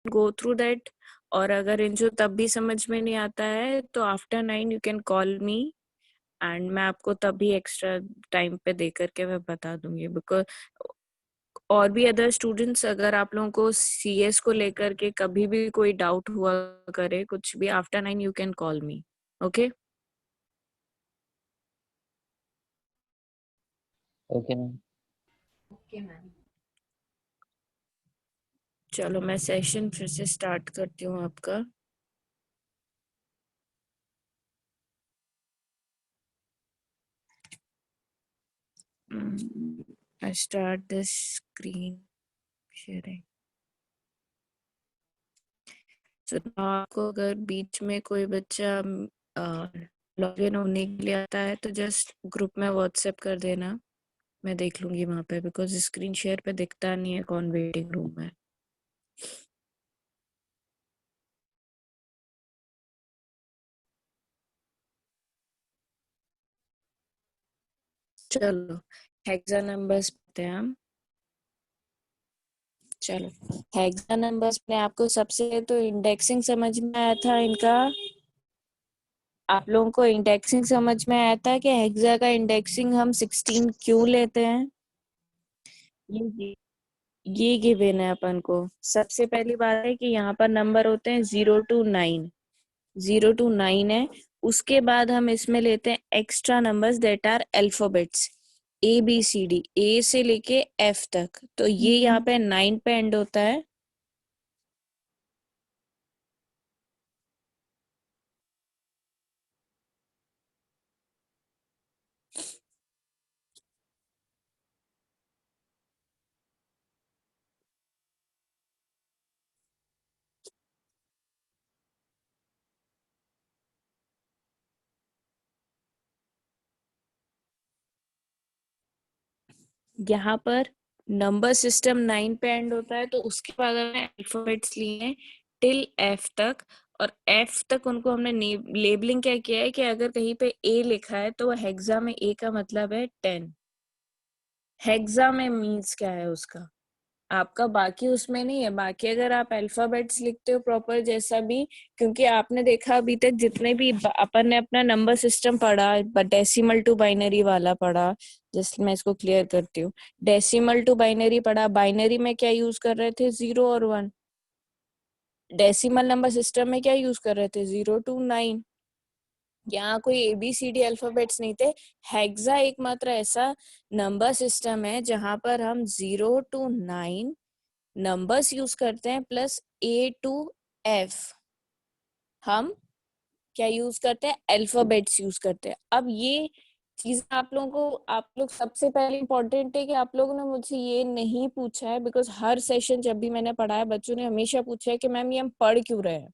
go through that. और अगर इनको तब भी समझ में नहीं आता है तो after 9 you can call me and मैं आपको तभी एक्स्ट्रा टाइम पे दे करके मैं बता दूंगी. बिकॉज और भी अदर स्टूडेंट्स, अगर आप लोगों को सीएस को लेकर के कभी भी कोई डाउट हुआ करे कुछ भी, after 9 you can call me. Okay okay ma'am. Okay ma'am. चलो मैं सेशन फिर से स्टार्ट करती हूँ आपका. I start this screen sharing. तो आपको अगर बीच में कोई बच्चा लॉग इन होने के लिए आता है तो जस्ट ग्रुप में व्हाट्सएप कर देना, मैं देख लूंगी वहां पे. बिकॉज स्क्रीन शेयर पे दिखता नहीं है कौन वेटिंग रूम में. चलो हेक्सा नंबर्स पढ़ते हैं हम. चलो हेक्सा नंबर्स में आपको सबसे तो इंडेक्सिंग समझ में आया था इनका. आप लोगों को इंडेक्सिंग समझ में आया था कि हेक्सा का इंडेक्सिंग हम 16 क्यों लेते हैं. ये गिवन है अपन को. सबसे पहली बात है कि यहाँ पर नंबर होते हैं 0 to 9. 0 to 9 है. उसके बाद हम इसमें लेते हैं extra numbers that are alphabets, A B C D, A से लेके एफ तक. तो ये यहाँ पे 9 पे एंड होता है. यहाँ पर नंबर सिस्टम 9 पे एंड होता है. तो उसके बाद हमने अल्फाबेट्स लिए टिल एफ तक. और एफ तक उनको हमने लेबलिंग क्या किया है कि अगर कहीं पे ए लिखा है तो वो हेक्सा में ए का मतलब है 10. हेक्सा में मीन्स क्या है उसका आपका, बाकी उसमें नहीं है. बाकी अगर आप अल्फाबेट्स लिखते हो प्रॉपर जैसा भी, क्योंकि आपने देखा अभी तक जितने भी अपन ने अपना नंबर सिस्टम पढ़ा, डेसिमल टू बाइनरी वाला पढ़ा. जस्ट मैं इसको क्लियर करती हूँ. डेसिमल टू बाइनरी पढ़ा. बाइनरी में क्या यूज कर रहे थे, 0 और 1. डेसिमल नंबर सिस्टम में क्या यूज कर रहे थे, 0 to 9. यहाँ कोई ABCD अल्फाबेट्स नहीं थे. हेक्सा एकमात्र ऐसा नंबर सिस्टम है जहां पर हम 0 to 9 नंबर्स यूज करते हैं प्लस A to F हम क्या यूज करते हैं, अल्फाबेट्स यूज करते हैं. अब ये चीज आप लोगों को, आप लोग सबसे पहले इम्पोर्टेंट है कि आप लोगों ने मुझे ये नहीं पूछा है. बिकॉज हर सेशन जब भी मैंने पढ़ाया बच्चों ने हमेशा पूछा है कि मैम ये हम पढ़ क्यों रहे हैं.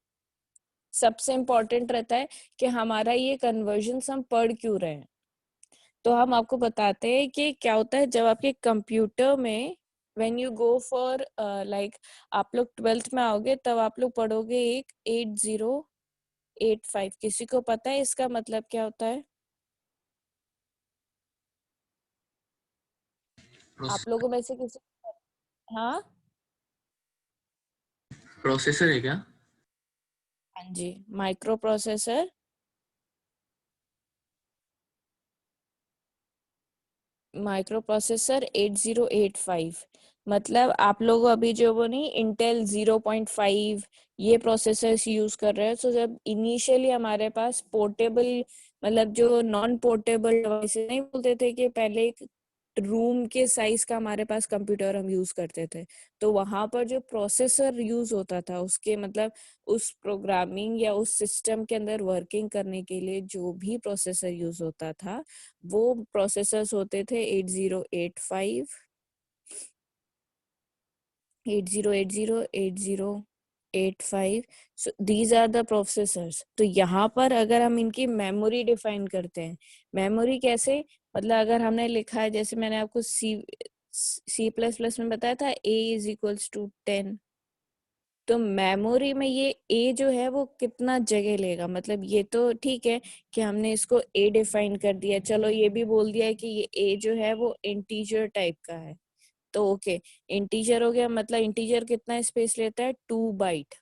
सबसे इम्पोर्टेंट रहता है कि हमारा ये कन्वर्जन हम पढ़ क्यों रहे हैं. तो हम आपको बताते हैं कि क्या होता है जब आपके कंप्यूटर में when you go for like आप लोग 12th में आओगे तब आप लोग पढ़ोगे एक 8085. किसी को पता है इसका मतलब क्या होता है? आप लोगों में से किसी, हाँ प्रोसेसर है क्या? हाँ जी, माइक्रो प्रोसेसर. माइक्रो प्रोसेसर 8085 मतलब आप लोग अभी जो वो नहीं इंटेल 0.5 ये प्रोसेसर्स यूज कर रहे हैं. सो जब इनिशियली हमारे पास पोर्टेबल मतलब जो नॉन पोर्टेबल डिवाइसेस नहीं बोलते थे कि पहले एक रूम के साइज का हमारे पास कंप्यूटर हम यूज करते थे. तो वहां पर जो प्रोसेसर यूज होता था उसके मतलब उस प्रोग्रामिंग या उस सिस्टम के अंदर वर्किंग करने के लिए जो भी प्रोसेसर यूज होता था वो प्रोसेसर्स होते थे 8085, 8085. so these are the processors. तो यहाँ पर अगर हम इनकी मेमोरी डिफाइन करते हैं, मेमोरी कैसे, मतलब अगर हमने लिखा है जैसे मैंने आपको C++ में बताया था A इज इक्वल्स टू 10. तो मेमोरी में ये A जो है वो कितना जगह लेगा, मतलब ये तो ठीक है कि हमने इसको A डिफाइन कर दिया, चलो ये भी बोल दिया है कि ये A जो है वो इंटीजर टाइप का है. तो ओके, इंटीजर हो गया, मतलब इंटीजर कितना स्पेस लेता है, 2 बाइट।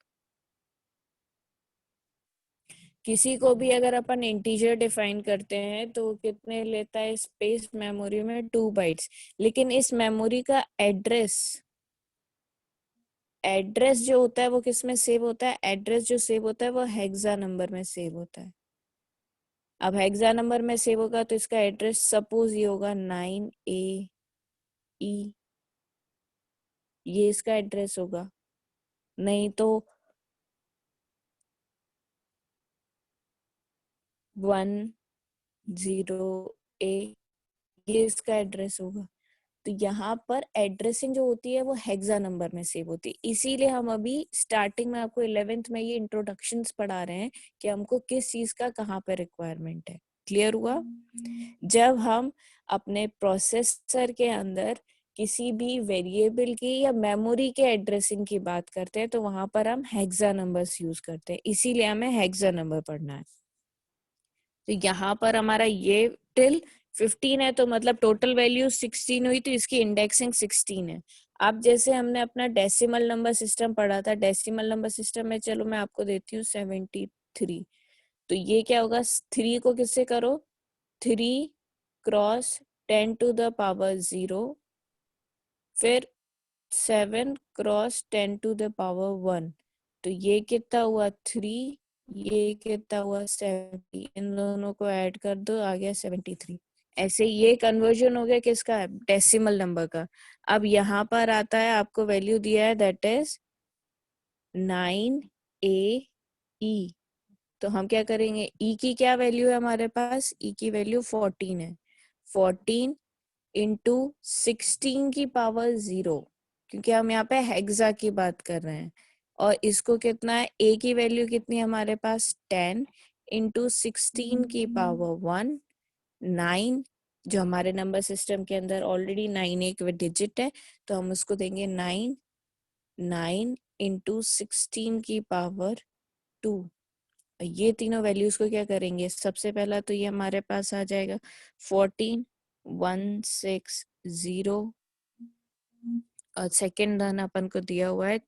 किसी को भी अगर अपन इंटीजर डिफाइन करते हैं तो कितने लेता है स्पेस मेमोरी में, 2 बाइट्स। लेकिन इस मेमोरी का एड्रेस एड्रेस जो होता है वो किस में सेव होता है, एड्रेस जो सेव होता है वो हेक्सा नंबर में सेव होता है। अब हेक्सा नंबर में सेव होगा तो इसका एड्रेस सपोज ये होगा 9AE, ये इसका एड्रेस होगा। नहीं तो 10A, ये इसका एड्रेस होगा। तो यहाँ पर एड्रेसिंग जो होती है वो हेक्सा नंबर में सेव होती है। इसीलिए हम अभी स्टार्टिंग में आपको 11th में ये इंट्रोडक्शंस पढ़ा रहे हैं कि हमको किस चीज का कहाँ पे रिक्वायरमेंट है। क्लियर हुआ? जब हम अपने प्रोसेसर के अंदर किसी भी वेरिएबल की या मेमोरी के एड्रेसिंग की बात करते हैं तो वहां पर हम हेक्सा नंबर्स यूज करते हैं, इसीलिए हमें हेक्सा नंबर पढ़ना है। तो यहाँ पर हमारा ये टिल 15 है, तो मतलब टोटल वैल्यू 16 हुई, तो इसकी इंडेक्सिंग 16 है। अब जैसे हमने अपना डेसिमल नंबर सिस्टम पढ़ा था, डेसिमल नंबर सिस्टम में चलो मैं आपको देती हूँ 73। तो ये क्या होगा, 3 को किससे करो, 3 क्रॉस 10 टू द पावर 0, फिर 7 क्रॉस 10 टू द पावर 1। तो ये कितना हुआ 3, ये कितना हुआ 70, इन दोनों को ऐड कर दो, आ गया 73। ऐसे ये कन्वर्जन हो गया किसका, डेसिमल नंबर का। अब यहाँ पर आता है, आपको वैल्यू दिया है दैट इज 9AE। तो हम क्या करेंगे, ई की क्या वैल्यू है हमारे पास, ई की वैल्यू 14 है। 14 इंटू 16 की पावर 0, क्योंकि हम यहाँ पे हेक्सा की बात कर रहे हैं। और इसको कितना है, ए की वैल्यू कितनी है हमारे पास, 10 इंटू 16 की पावर 1, 9। जो हमारे नंबर सिस्टम के अंदर ऑलरेडी 9 एक डिजिट है, तो हम उसको देंगे 9, 9 इंटू 16 की पावर 2। ये तीनों वैल्यूज को क्या करेंगे, सबसे पहला तो ये हमारे पास आ जाएगा 14160, और सेकेंड धन अपन को दिया हुआ है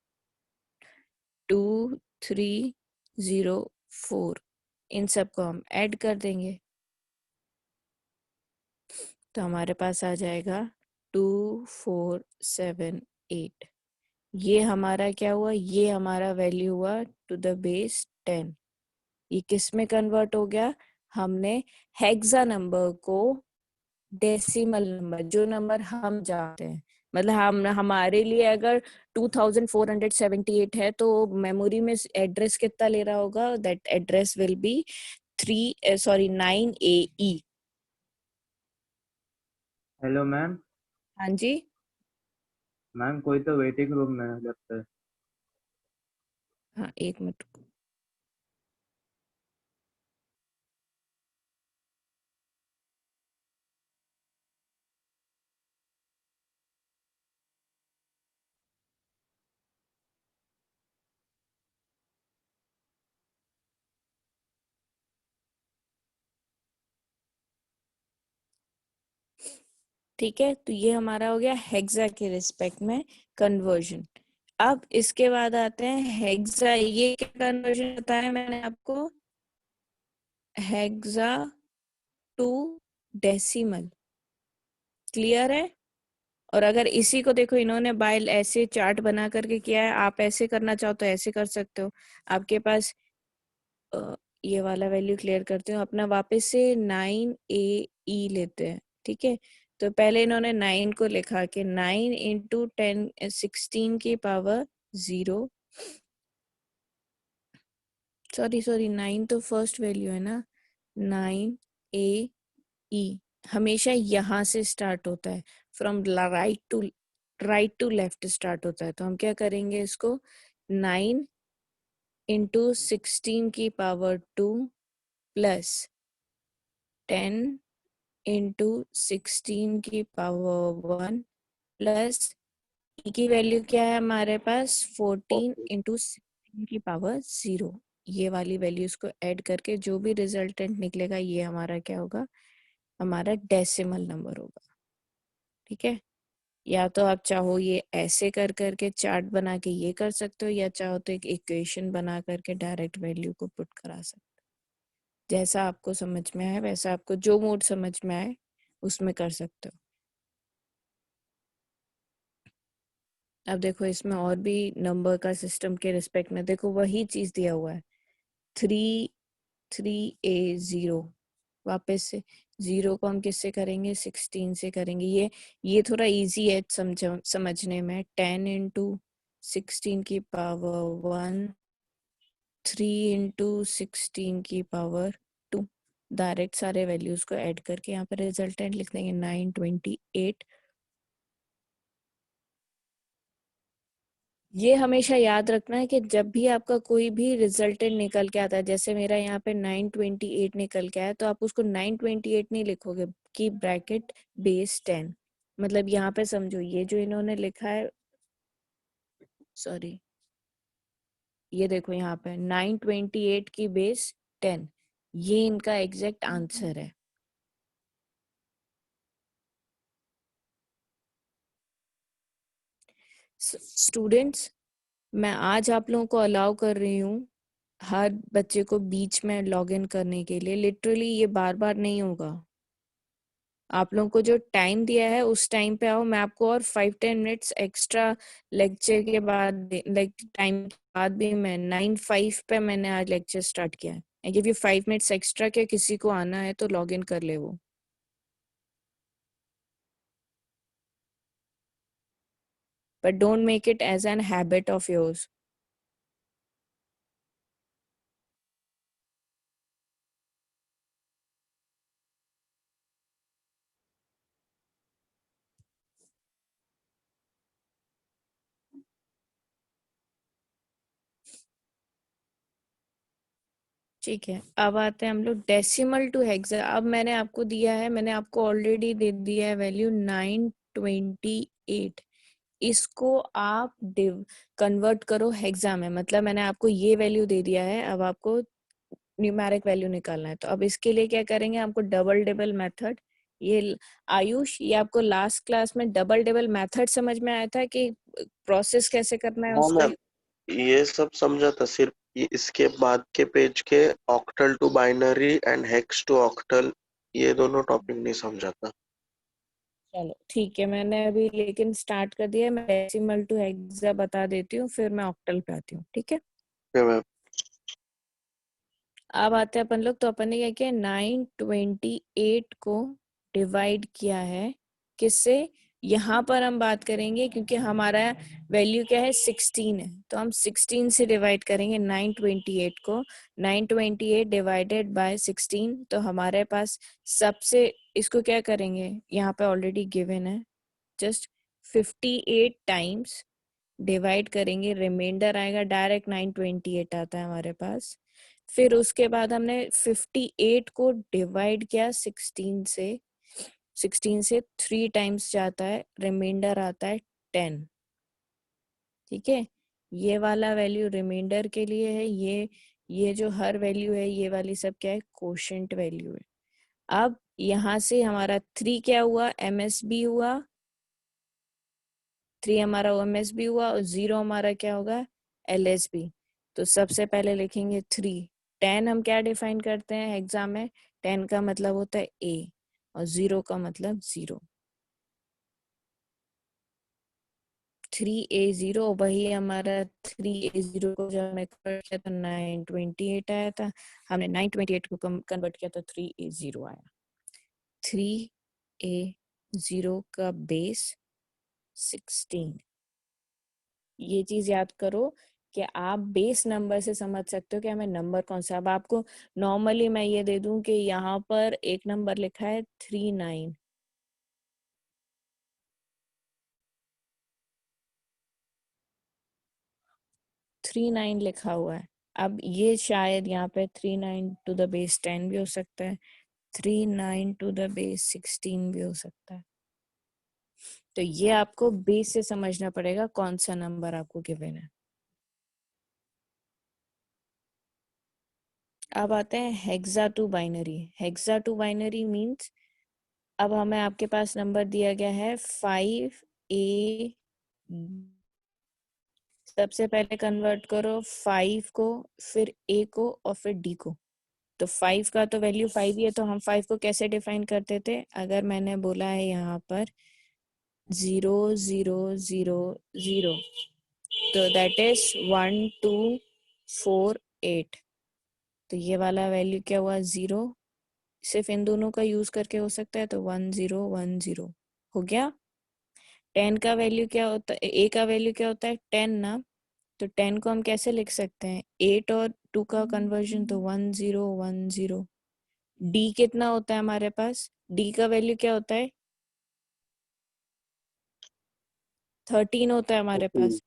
2304। इन सबको हम ऐड कर देंगे तो हमारे पास आ जाएगा 2478। ये हमारा क्या हुआ, ये हमारा वैल्यू हुआ टू द बेस 10। ये किस में कन्वर्ट हो गया, हमने हेक्सा नंबर को डेसिमल नंबर, जो नंबर हम जानते हैं, मतलब हम हमारे लिए अगर 2478 है तो मेमोरी में एड्रेस कितना ले रहा होगा, that address will be 9AE। Hello ma'am. हाँ जी, मैम कोई तो वेटिंग रूम में है लगता है। हाँ एक मिनट। ठीक है, तो ये हमारा हो गया हेक्सा के रिस्पेक्ट में कन्वर्जन। अब इसके बाद आते हैं हेक्सा, ये क्या कन्वर्जन बताया मैंने आपको, हेक्सा टू डेसिमल। क्लियर है? और अगर इसी को देखो, इन्होंने बाइल ऐसे चार्ट बना करके किया है, आप ऐसे करना चाहो तो ऐसे कर सकते हो। आपके पास ये वाला वैल्यू क्लियर करते हो अपना, वापस से 9AE लेते हैं। ठीक है, तो पहले इन्होंने 9 को लिखा के 9 इंटू 10 16 की पावर 0, सॉरी 9 तो फर्स्ट वैल्यू है ना, 9AE हमेशा यहाँ से स्टार्ट होता है, from right to left start होता है। तो हम क्या करेंगे, इसको 9 इंटू 16 की पावर 2 प्लस 10 इंटू 16 की पावर 1 प्लस ई की वैल्यू क्या है हमारे पास, 14 इंटू 16 की पावर 0। ये वाली वैल्यूज को ऐड करके जो भी रिजल्टेंट निकलेगा ये हमारा क्या होगा, हमारा डेसिमल नंबर होगा। ठीक है, या तो आप चाहो ये ऐसे कर करके चार्ट बना के ये कर सकते हो, या चाहो तो एक इक्वेशन बना करके डायरेक्ट वैल्यू को पुट करा सकते हो। जैसा आपको समझ में आए, वैसा आपको जो मोड समझ में आए उसमें कर सकते हो। अब देखो इसमें और भी नंबर का सिस्टम के रिस्पेक्ट में देखो वही चीज दिया हुआ है, 3A0। वापस से 0 को हम किससे करेंगे, 16 से करेंगे। ये थोड़ा इजी है समझने में। 10 इंटू 16 की पावर 1, 3 इंटू 16 की पावर 2। डायरेक्ट सारे वैल्यूज को ऐड करके यहाँ पर रिजल्टेंट लिख देंगे 928। ये हमेशा याद रखना है कि जब भी आपका कोई भी रिजल्टेंट निकल के आता है, जैसे मेरा यहाँ पे 928 निकल के आया, तो आप उसको 928 नहीं लिखोगे कि ब्रैकेट बेस 10। मतलब यहाँ पे समझो ये जो इन्होंने लिखा है, सॉरी ये देखो यहाँ पे 928 की बेस 10, ये इनका एग्जैक्ट आंसर है। स्टूडेंट्स, मैं आज आप लोगों को अलाउ कर रही हूँ हर बच्चे को बीच में लॉग इन करने के लिए। लिटरली ये बार बार नहीं होगा। आप लोगों को जो टाइम दिया है उस टाइम पे आओ। मैं आपको और 5-10 मिनट्स एक्स्ट्रा लेक्चर के बाद, लाइक टाइम के बाद भी, मैं 9:05 पे मैंने आज लेक्चर स्टार्ट किया है। I give you 5 minutes extra के किसी को आना है तो लॉग इन कर ले वो। But don't make it as an habit of yours. ठीक है, अब आते हैं हम लोग डेसिमल टू हेक्सा। अब मैंने आपको दिया है, मैंने आपको ऑलरेडी दे दिया है वैल्यू 928। इसको आप कन्वर्ट करो हेक्सा में। मतलब मैंने आपको ये वैल्यू दे दिया है, अब आपको न्यूमेरिक वैल्यू निकालना है। तो अब इसके लिए क्या करेंगे, आपको डबल टेबल मेथड। आयुष, ये आपको लास्ट क्लास में डबल टेबल मेथड समझ में आया था कि प्रोसेस कैसे करना है हाँ उसका? मैम, ये सब समझा था। सिर्फ ये इसके बाद के पेज के octal to binary and hex to octal, ये दोनों टॉपिक नहीं समझा था। चलो ठीक है, मैंने अभी लेकिन स्टार्ट कर दिया है। मैं डेसिमल टू हेक्सा बता देती हूँ, फिर मैं ऑक्टल पे आती हूँ, ठीक है? मैम अब आते हैं अपन लोग। तो अपन ने क्या किया, 928 को डिवाइड किया है किससे? यहाँ पर हम बात करेंगे क्योंकि हमारा वैल्यू क्या है, 16 है, तो हम 16 से डिवाइड करेंगे 928 को। 928 डिवाइडेड बाय 16, तो हमारे पास सबसे, इसको क्या करेंगे, यहाँ पे ऑलरेडी गिवन है, जस्ट 58 टाइम्स डिवाइड करेंगे, रिमाइंडर आएगा, डायरेक्ट 928 आता है हमारे पास। फिर उसके बाद हमने 58 को डिवाइड किया 16 से। 16 से 3 टाइम्स जाता है, रिमाइंडर आता है 10। ठीक है, ये वाला वैल्यू रिमाइंडर के लिए है। ये जो हर वैल्यू है, ये वाली सब क्या है, कोशेंट वैल्यू है। अब यहाँ से हमारा 3 क्या हुआ, एमएसबी हुआ। 3 हमारा ओएमएसबी हुआ और 0 हमारा क्या होगा, एलएसबी। तो सबसे पहले लिखेंगे 3। 10 हम क्या डिफाइन करते हैं एग्जाम में, 10 का मतलब होता है ए और 0 का मतलब 0। 3A0, वही हमारा 3A0 को जब हमने कन्वर्ट किया तो 928 आया था। हमने 928 को कन्वर्ट किया तो 3A0 आया। 3A0 का बेस 16। ये चीज याद करो कि आप बेस नंबर से समझ सकते हो कि हमें नंबर कौन सा। अब आपको नॉर्मली मैं ये दे दूं कि यहाँ पर एक नंबर लिखा है 39, 39 लिखा हुआ है। अब ये शायद यहाँ पे 39 टू द बेस 10 भी हो सकता है, 39 टू द बेस 16 भी हो सकता है। तो ये आपको बेस से समझना पड़ेगा कौन सा नंबर आपको गिवन है। अब आते हैं hexa to binary. Hexa to binary means अब हमें आपके पास नंबर दिया गया है 5 ए, सबसे पहले कन्वर्ट करो 5 को, फिर ए को और फिर डी को। तो 5 का तो वैल्यू 5 ही है, तो हम 5 को कैसे डिफाइन करते थे? अगर मैंने बोला है यहाँ पर 0 0 0 0, तो दैट इज 1 2 4 8। तो ये वाला वैल्यू क्या हुआ? 0। सिर्फ इन दोनों का यूज करके हो सकता है, तो 1 0 1 0 हो गया। 10 का वैल्यू क्या होता है? ए का वैल्यू क्या होता है? 10 ना। तो 10 को हम कैसे लिख सकते हैं? 8 और 2 का कन्वर्जन, तो 1 0 1 0। डी कितना होता है हमारे पास? डी का वैल्यू क्या होता है? 13 होता है हमारे पास।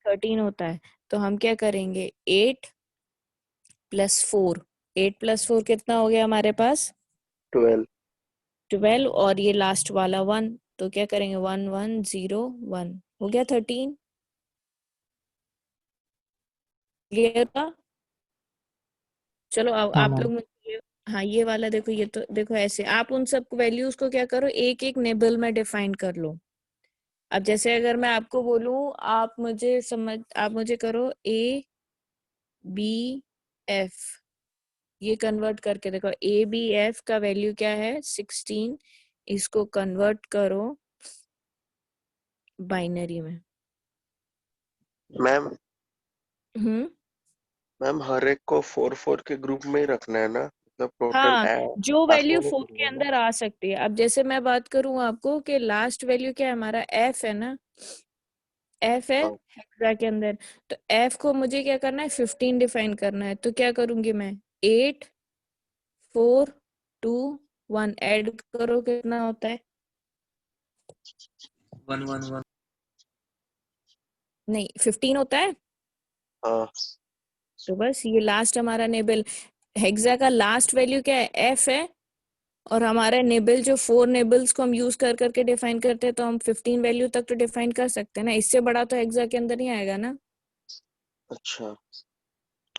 13 होता है। तो हम क्या करेंगे? 8 + 4। 8 + 4 कितना हो गया हमारे पास? 12। 12, और ये लास्ट वाला 1, तो क्या करेंगे? 1 1 0 1 हो गया 13। क्लियर था? चलो अब हाँ आप मैम। लोग मुझे हाँ ये वाला देखो, ये तो देखो ऐसे आप उन सब वैल्यूज को क्या करो, एक एक नेबल में डिफाइन कर लो। अब जैसे अगर मैं आपको बोलूं, आप मुझे करो A B F, ये कन्वर्ट करके देखो। A B F का वैल्यू क्या है? 16। इसको कन्वर्ट करो बाइनरी में। मैम हम्म। मैम हर एक को 4 4 के ग्रुप में ही रखना है ना, मतलब टोटल हाँ, जो वैल्यू आसमानी 4 के कलर में। अंदर आ सकती है। अब जैसे मैं बात करूं आपको कि लास्ट वैल्यू क्या है हमारा? F है ना। F है हाँ, हेक्सा के अंदर। तो F को मुझे क्या करना है? 15 डिफाइन करना है। तो क्या करूंगी मैं? 8 4 2 1 ऐड करो, कितना होता है? 1 1 1। नहीं, 15 होता है। हाँ, तो बस ये लास्ट हमारा नेबल हेक्सा का लास्ट वैल्यू क्या है? F है। और हमारा नेबल जो 4 नेबल्स को हम यूज कर करके डिफाइन करते हैं, तो हम 15 वैल्यू तक तो डिफाइन कर सकते हैं ना। इससे बड़ा तो हेक्सा के अंदर नहीं आएगा ना, अच्छा।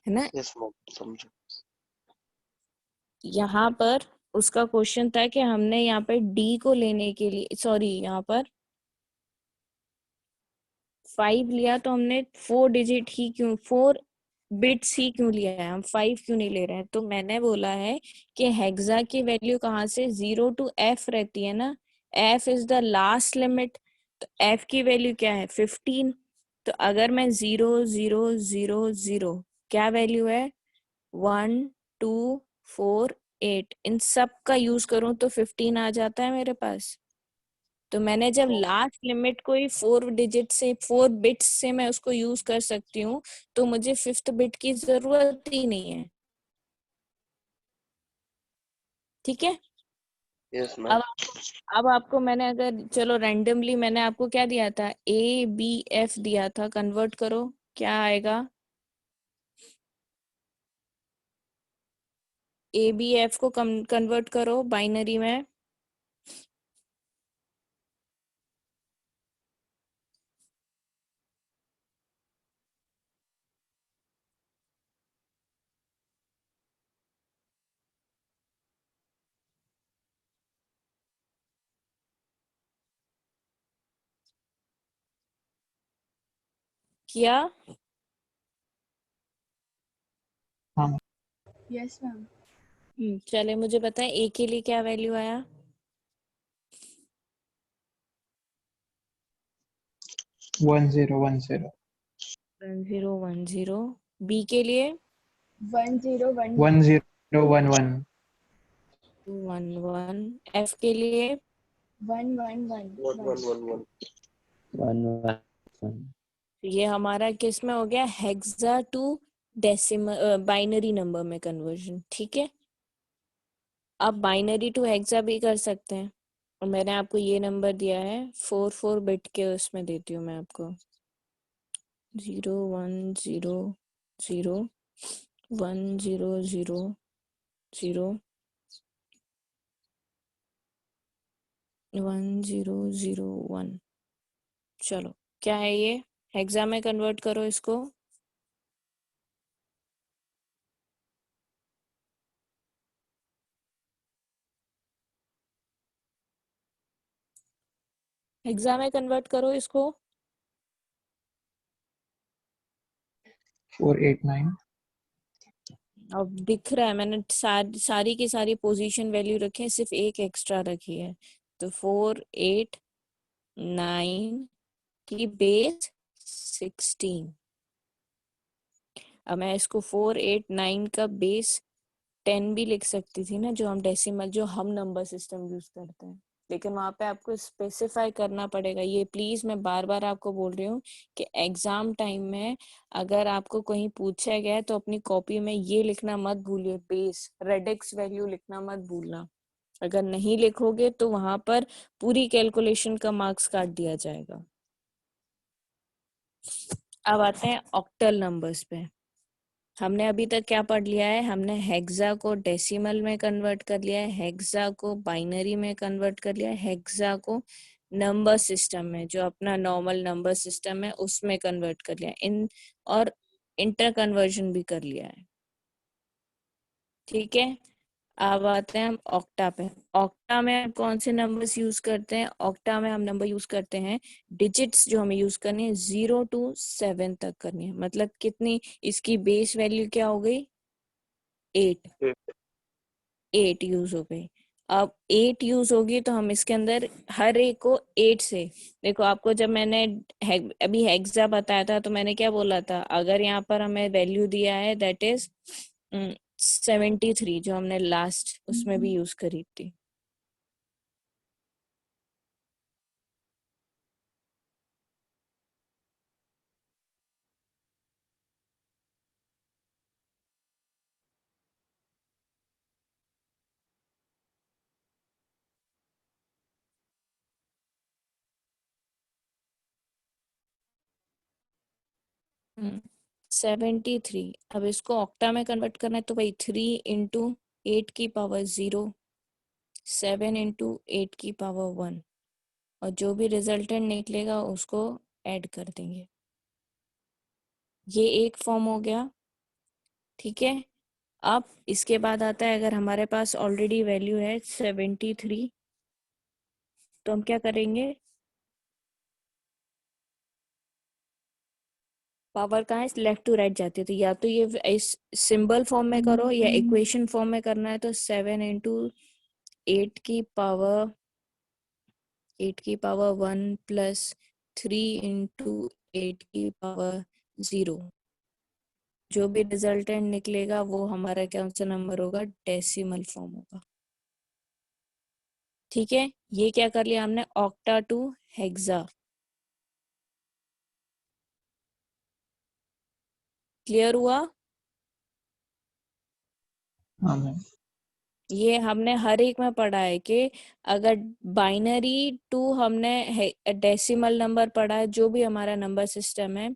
है ना। यस मैम, समझो। यहाँ पर उसका क्वेश्चन था कि हमने यहाँ पर डी को लेने के लिए, सॉरी यहाँ पर 5 लिया, तो हमने 4 डिजिट ही क्यों, 4 बिट्स ही क्यों लिया है? हम 5 क्यों नहीं ले रहे हैं? तो मैंने बोला है कि हेक्सा की वैल्यू कहाँ से 0 to F रहती है ना। F is the last limit. तो F की वैल्यू क्या है? 15। तो अगर मैं 0 0 0 0, क्या वैल्यू है? 1 2 4 8, इन सब का यूज करूं तो 15 आ जाता है मेरे पास। तो मैंने जब लास्ट लिमिट को ही 4 डिजिट से, 4 बिट्स से मैं उसको यूज कर सकती हूँ, तो मुझे 5th बिट की जरूरत ही नहीं है। ठीक है। Yes ma'am. अब अब आपको मैंने, अगर चलो रैंडमली मैंने आपको क्या दिया था? A B F दिया था, कन्वर्ट करो, क्या आएगा? A B F को कन्वर्ट करो बाइनरी में। किया? हाँ Yes, ma'am. चले मुझे बताएं A के लिए क्या वैल्यू आया? 1 0 1 0 1 0 1 0। B के लिए 1011 1 0 1 1 1 1। F के लिए 1111 1 1 1 1। 1 1 ये हमारा किस में हो गया? Hexa to decimal binary number में कन्वर्जन। ठीक है। आप बाइनरी टू हेक्सा भी कर सकते हैं, और मैंने आपको ये नंबर दिया है 4 बिट के, उसमें देती हूँ मैं आपको 0 1 0 0 1 0 0 0 1 0 0 1। चलो, क्या है ये? हेक्सा में कन्वर्ट करो इसको। हेक्सा में कन्वर्ट करो इसको। 489 अब दिख रहा है मैंने सारी की सारी पोजीशन वैल्यू रखी है, सिर्फ एक एक्स्ट्रा रखी है। तो 489 की बेस 16। अब मैं इसको 489 का बेस 10 भी लिख सकती थी ना, जो हम डेसिमल, जो हम नंबर सिस्टम यूज करते हैं, लेकिन वहां पे आपको स्पेसिफाई करना पड़ेगा। ये प्लीज मैं बार बार आपको बोल रही हूँ कि एग्जाम टाइम में अगर आपको कहीं पूछा गया है तो अपनी कॉपी में ये लिखना मत भूलिए, बेस रेडिक्स वैल्यू लिखना मत भूलना। अगर नहीं लिखोगे तो वहां पर पूरी कैलकुलेशन का मार्क्स काट दिया जाएगा। अब आते हैं ऑक्टल नंबर्स पे। हमने अभी तक क्या पढ़ लिया है? हमने हेक्सा को डेसिमल में कन्वर्ट कर लिया है, हेक्सा को बाइनरी में कन्वर्ट कर लिया है, हेक्सा को नंबर सिस्टम में, जो अपना नॉर्मल नंबर सिस्टम है उसमें कन्वर्ट कर लिया है, इन और इंटर कन्वर्जन भी कर लिया है। ठीक है, अब आते हैं हम ऑक्टा पे। ऑक्टा में हम कौन से नंबर्स यूज करते हैं? ऑक्टा में हम नंबर यूज करते हैं, डिजिट्स जो हमें यूज करनी है 0 to 7 तक करनी है। मतलब कितनी, इसकी बेस वैल्यू क्या हो गई? 8। 8 यूज हो गई। अब 8 यूज होगी तो हम इसके अंदर हर एक को 8 से, देखो आपको जब मैंने अभी हेक्सा बताया था तो मैंने क्या बोला था? अगर यहाँ पर हमें वैल्यू दिया है दैट इज 73, जो हमने लास्ट उसमें भी यूज करी थी। हम्म 73। अब इसको ऑक्टा में कन्वर्ट करना है तो भाई 3 × 8 की पावर 0, 7 × 8 की पावर 1, और जो भी रिजल्टेंट निकलेगा उसको ऐड कर देंगे। ये एक फॉर्म हो गया। ठीक है, अब इसके बाद आता है, अगर हमारे पास ऑलरेडी वैल्यू है 73 तो हम क्या करेंगे? पावर कहाँ है? लेफ्ट टू राइट जाती है, तो या तो ये इस सिंबल फॉर्म में करो या इक्वेशन फॉर्म में करना है तो 7 × 8 की पावर 1 प्लस 3 × 8 की पावर 0, जो भी रिजल्टेंट निकलेगा वो हमारा कौन सा नंबर होगा? डेसिमल फॉर्म होगा। ठीक है, ये क्या कर लिया हमने? Octa to hexa. क्लियर हुआ? हाँ मैम। ये हमने हर एक में पढ़ा है कि अगर बाइनरी टू हमने डेसिमल नंबर पढ़ा है, जो भी हमारा नंबर सिस्टम है,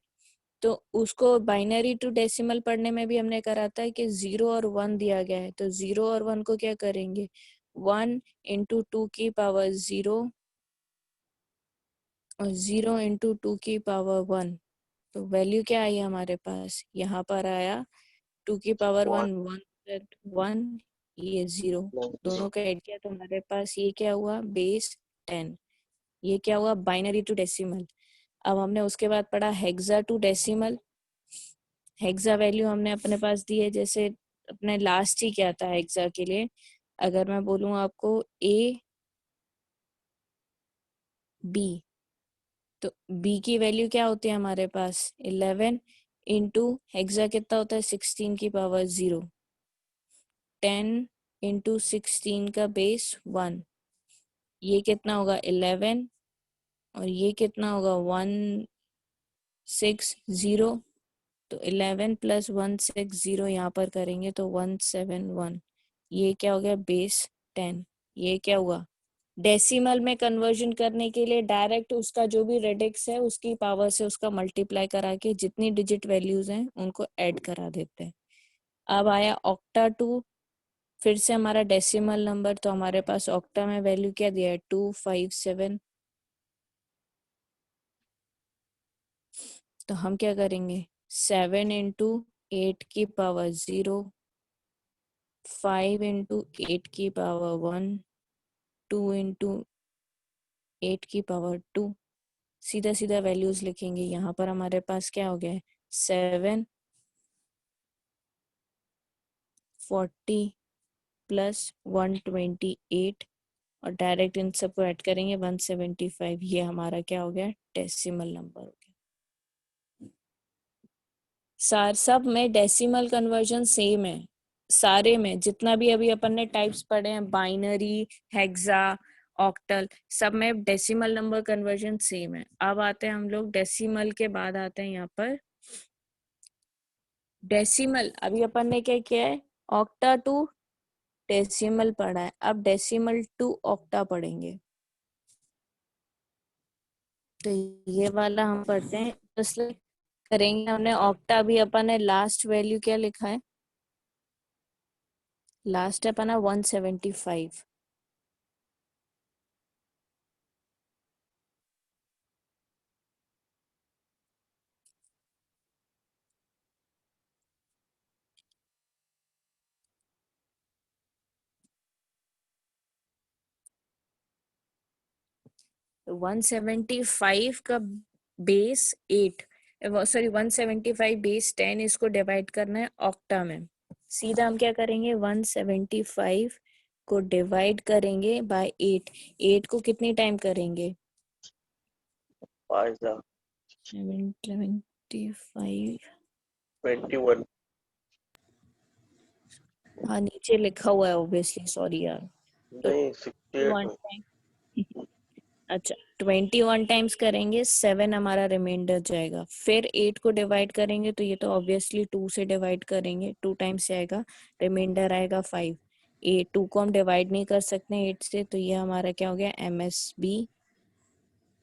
तो उसको बाइनरी टू डेसिमल पढ़ने में भी हमने करा था कि 0 और 1 दिया गया है, तो 0 और 1 को क्या करेंगे? 1 × 2 की पावर 0 और 0 × 2 की पावर 1। तो वैल्यू क्या आई हमारे पास? यहाँ पर आया 2 की पावर 1, 1, ये 0, दोनों का ऐड किया तो हमारे पास ये क्या हुआ? बेस 10। ये क्या हुआ? Binary to decimal. अब हमने उसके बाद पढ़ा hexa to decimal. Hexa value हमने अपने पास दी है, जैसे अपने लास्ट ही क्या था हेक्सा के लिए? अगर मैं बोलूं आपको A B, तो B की वैल्यू क्या होती है हमारे पास? 11 इंटू हेक्सा कितना होता है? 16 की पावर 0, 10 इंटू 16 का बेस 1, ये कितना होगा? 11, और ये कितना होगा? 160। तो 11 प्लस 160 यहाँ पर करेंगे तो 171। ये क्या हो गया? बेस 10। ये क्या हुआ? डेसिमल में कन्वर्जन करने के लिए डायरेक्ट उसका जो भी रेडिक्स है उसकी पावर से उसका मल्टीप्लाई करा के जितनी डिजिट वैल्यूज हैं उनको ऐड करा देते हैं। अब आया ऑक्टा टू, फिर से हमारा डेसिमल नंबर, तो हमारे पास ऑक्टा में वैल्यू क्या दिया है? 257। तो हम क्या करेंगे? 7 × 8 की पावर 0, 5 × 8 की पावर 1, 2 × 8 की पावर 2, सीधा सीधा वैल्यूज लिखेंगे। यहाँ पर हमारे पास क्या हो गया है 7 40 प्लस 128 और डायरेक्ट इन सबको ऐड करेंगे 175। ये हमारा क्या हो गया डेसिमल नंबर हो गया। सब में डेसिमल कन्वर्जन सेम है, सारे में जितना भी अभी अपन ने टाइप्स पढ़े हैं बाइनरी हेक्सा ऑक्टल, सब में डेसिमल नंबर कन्वर्जन सेम है। अब आते हैं हम लोग डेसिमल के बाद आते हैं यहाँ पर डेसिमल। अभी अपन ने क्या किया है ऑक्टा टू डेसिमल पढ़ा है, अब डेसिमल टू ऑक्टा पढ़ेंगे। तो ये वाला हम पढ़ते हैं इसलिए करेंगे हमने ऑक्टा। भी अपन ने लास्ट वैल्यू क्या लिखा है, लास्ट है अपना 175। 175 का बेस 8 सॉरी 175 बेस 10 इसको डिवाइड करना है ऑक्टा में। सीधा हम क्या करेंगे 175 को डिवाइड करेंगे बाय 8। 8 को कितनी टाइम करेंगे 775। 21 हाँ नीचे लिखा हुआ है ऑब्वियसली, सॉरी यार। तो नहीं 68 1 में टाइम अच्छा 21 टाइम्स करेंगे 7 हमारा रिमाइंडर जाएगा। फिर 8 को डिवाइड करेंगे तो ये तो ऑब्वियसली 2 से डिवाइड करेंगे, 2 टाइम्स आएगा, रिमाइंडर आएगा 5। 2 को हम डिवाइड नहीं कर सकते 8 से, तो ये हमारा क्या हो गया MSB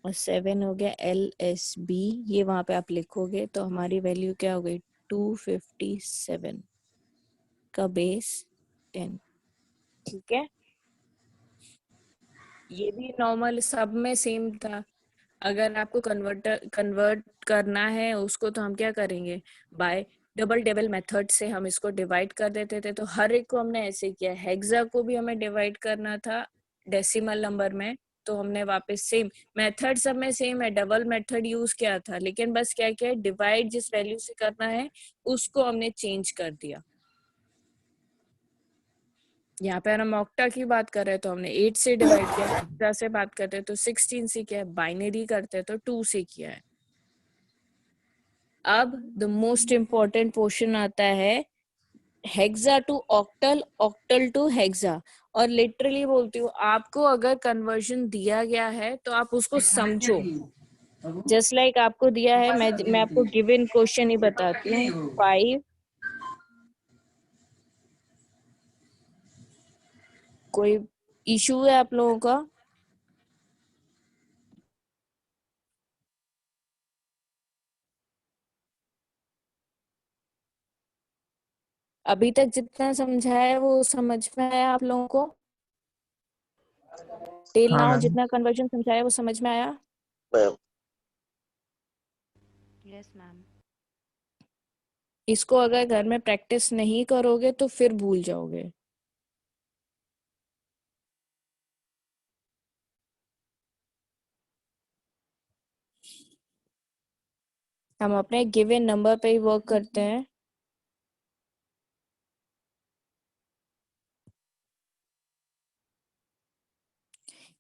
और 7 हो गया LSB। ये वहां पे आप लिखोगे तो हमारी वैल्यू क्या हो गई 257 का बेस 10। ठीक है, ये भी नॉर्मल सब में सेम था। अगर आपको कन्वर्ट करना है उसको तो हम क्या करेंगे बाय डबल टेबल मेथड से हम इसको डिवाइड कर देते थे। तो हर एक को हमने ऐसे किया। हेक्सा को भी हमें डिवाइड करना था डेसिमल नंबर में, तो हमने वापस सेम मेथड, सब में सेम है, डबल मेथड यूज किया था, लेकिन बस क्या क्या है डिवाइड जिस वैल्यू से करना है उसको हमने चेंज कर दिया। यहाँ पे हम ऑक्टा की बात कर रहे हैं तो हमने 8 से डिवाइड किया, हेक्सा से बात करते हैं तो 16 से किया है, बाइनरी करते हैं तो 2 से किया है। अब द मोस्ट इम्पोर्टेंट पोर्शन आता है hexa to octal, octal to hexa. और लिटरली बोलती हूँ आपको अगर कन्वर्जन दिया गया है तो आप उसको समझो। जस्ट लाइक आपको दिया है, मैं आपको गिवन क्वेश्चन ही बताती हूँ। 5 कोई इशू है आप लोगों का? अभी तक जितना समझाया है वो समझ में आया आप लोगों को? टिल हाँ नाउ मैम। जितना कन्वर्जन समझाया वो समझ में आया? Ma'am yes ma'am. इसको अगर घर में प्रैक्टिस नहीं करोगे तो फिर भूल जाओगे। हम अपने गिवन नंबर पे ही वर्क करते हैं।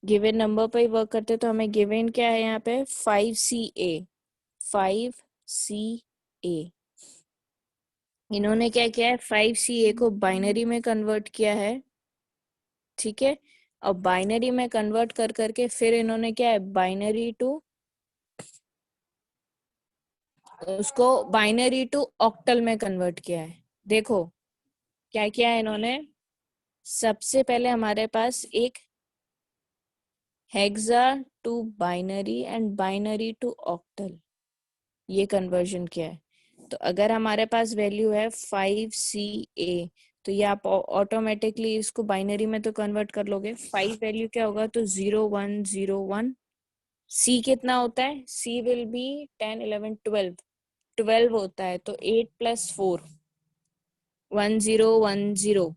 गिवन नंबर पे ही वर्क करते हैं तो हमें गिवन क्या है यहाँ पे 5CA। 5CA इन्होंने क्या किया है 5CA को बाइनरी में कन्वर्ट किया है। ठीक है, और बाइनरी में कन्वर्ट कर करके फिर इन्होंने क्या है बाइनरी टू उसको बाइनरी टू ऑक्टल में कन्वर्ट किया है। देखो क्या किया है इन्होंने, सबसे पहले हमारे पास एक hexa to binary and binary to octal ये कन्वर्जन किया है। तो अगर हमारे पास वैल्यू है 5CA तो ये आप ऑटोमेटिकली इसको बाइनरी में तो कन्वर्ट कर लोगे। 5 वैल्यू क्या होगा तो 0101। C कितना होता है, C विल बी 10 11 12 12 होता है, तो 8 + 4 1010